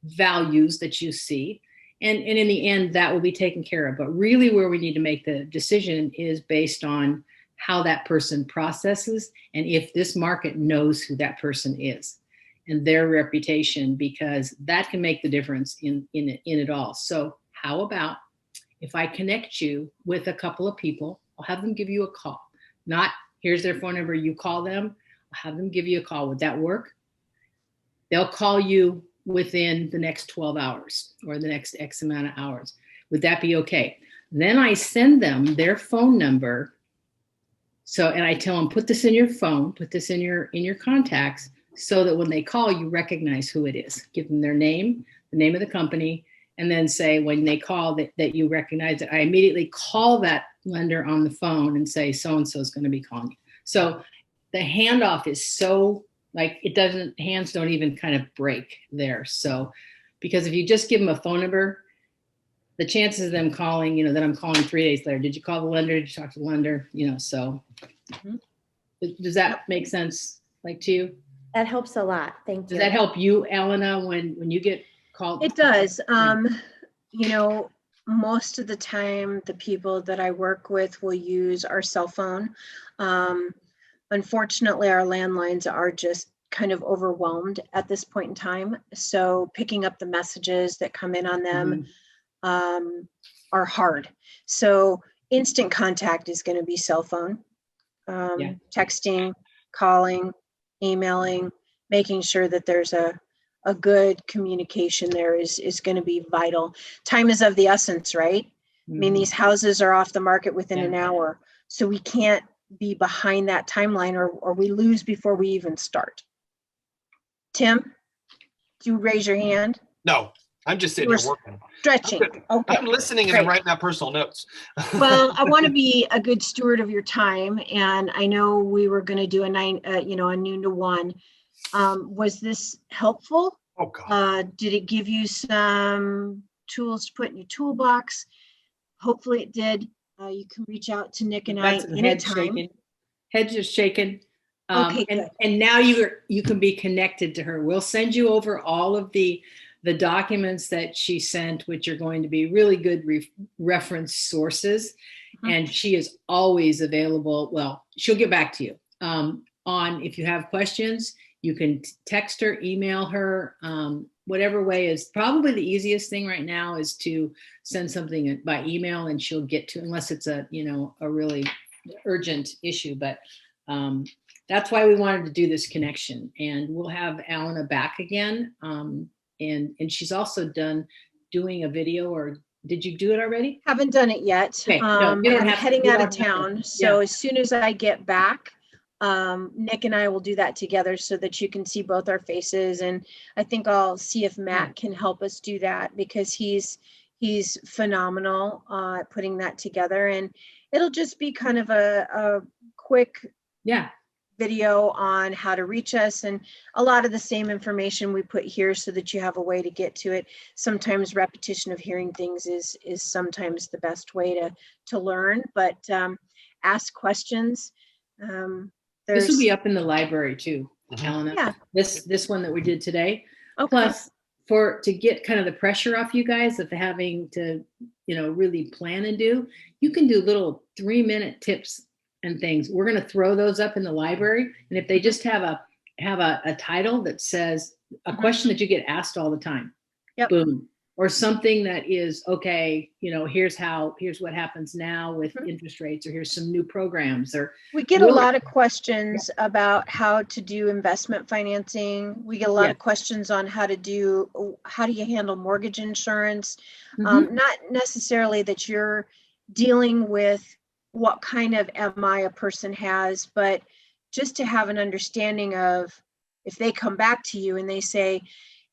values that you see. And in the end, that will be taken care of. But really where we need to make the decision is based on how that person processes and if this market knows who that person is and their reputation, because that can make the difference in it all. So how about if I connect you with a couple of people, I'll have them give you a call. Not here's their phone number, you call them, I'll have them give you a call. Would that work? They'll call you within the next 12 hours or the next X amount of hours. Would that be okay? Then I send them their phone number. So, and I tell them, put this in your phone, put this in your contacts, so that when they call, you recognize who it is. Give them their name, the name of the company, and then say when they call that you recognize it. I immediately call that lender on the phone and say, so-and-so is going to be calling you. So the handoff is so, like, hands don't even kind of break there. So, because if you just give them a phone number, the chances of them calling, that I'm calling 3 days later, did you call the lender? Did you talk to the lender? So does that make sense, like, to you? That helps a lot. Thank you. Does that help you, Elena, when you get called? It does. Most of the time, the people that I work with will use our cell phone. Unfortunately, our landlines are just kind of overwhelmed at this point in time. So picking up the messages that come in on them are hard. So instant contact is going to be cell phone, texting, calling, emailing, making sure that there's a good communication there is going to be vital. Time is of the essence, right? I mean, these houses are off the market within an hour. So we can't be behind that timeline or we lose before we even start. Tim, do you raise your hand? No, I'm just sitting here working. Stretching. Okay. I'm listening and I'm writing out personal notes. Well, I want to be a good steward of your time. And I know we were going to do a noon to 1. Was this helpful? Oh, God. Did it give you some tools to put in your toolbox? Hopefully it did. You can reach out to Nick and I anytime. Heads are shaking. Okay, and now you can be connected to her. We'll send you over all of the documents that she sent, which are going to be really good reference sources. And she is always available. Well, she'll get back to you on if you have questions. You can text her, email her, whatever way is probably the easiest thing right now is to send something by email and she'll get to, unless it's a really urgent issue. But that's why we wanted to do this connection, and we'll have Alana back again. And she's also doing a video, or did you do it already? Haven't done it yet. Okay. No, you don't I'm have heading to, out of town. So as soon as I get back, Nick and I will do that together so that you can see both our faces. And I think I'll see if Matt can help us do that, because he's phenomenal at putting that together. And it'll just be kind of a quick video on how to reach us, and a lot of the same information we put here so that you have a way to get to it. Sometimes repetition of hearing things is sometimes the best way to learn, but ask questions. This will be up in the library too, Alana. Yeah. This one that we did today. Okay. Plus, to get kind of the pressure off you guys of having to, really plan and do, you can do little 3-minute tips and things. We're going to throw those up in the library. And if they just have a title that says a question that you get asked all the time, boom, or something that is, okay, here's what happens now with interest rates, or here's some new programs, or we get a lot of questions about how to do investment financing. We get a lot of questions on how do you handle mortgage insurance? Not necessarily that you're dealing with what kind of MI a person has, but just to have an understanding of if they come back to you and they say,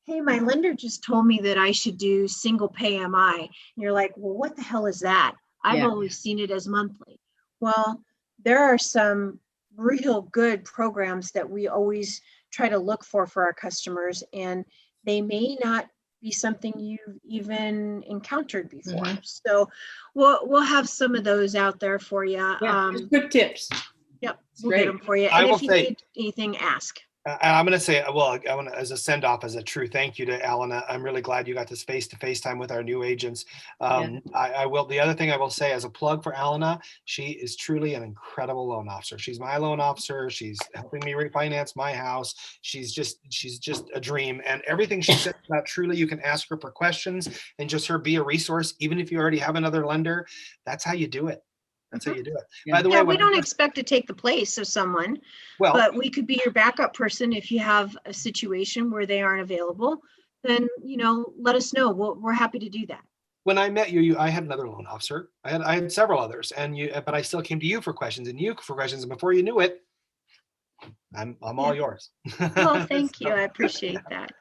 hey, my lender just told me that I should do single pay MI. And you're like, well, what the hell is that? I've always seen it as monthly. Well, there are some real good programs that we always try to look for our customers, and they may not be something you've even encountered before. So we'll have some of those out there for you. Yeah, just quick tips. Yep, It's we'll great. get them for you. I And will if you say- need anything, ask. I'm going to say, well, I want to, as a send off, as a true thank you to Alana. I'm really glad you got this face-to-face time with our new agents. I will. The other thing I will say as a plug for Alana, she is truly an incredible loan officer. She's my loan officer. She's helping me refinance my house. She's just a dream. And everything she said about truly, you can ask her for questions and just her be a resource, even if you already have another lender. That's how you do it. That's how you do it. Yeah. By the way, We don't expect to take the place of someone, well, but we could be your backup person if you have a situation where they aren't available. Then, let us know. We're happy to do that. when I met you, I had another loan officer. I had several others, but I still came to you for questions, and before you knew it, I'm all yours. Well, thank you. I appreciate that.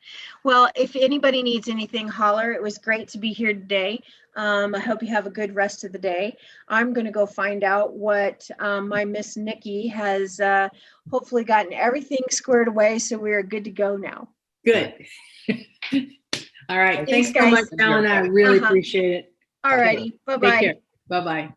Well, if anybody needs anything, holler. It was great to be here today. I hope you have a good rest of the day. I'm going to go find out what my Miss Nikki has hopefully gotten everything squared away, so we're good to go now. Good. All right. Thanks, Thanks so much, guys. Alan. I really appreciate it. All righty. Bye-bye. Take care. Bye-bye.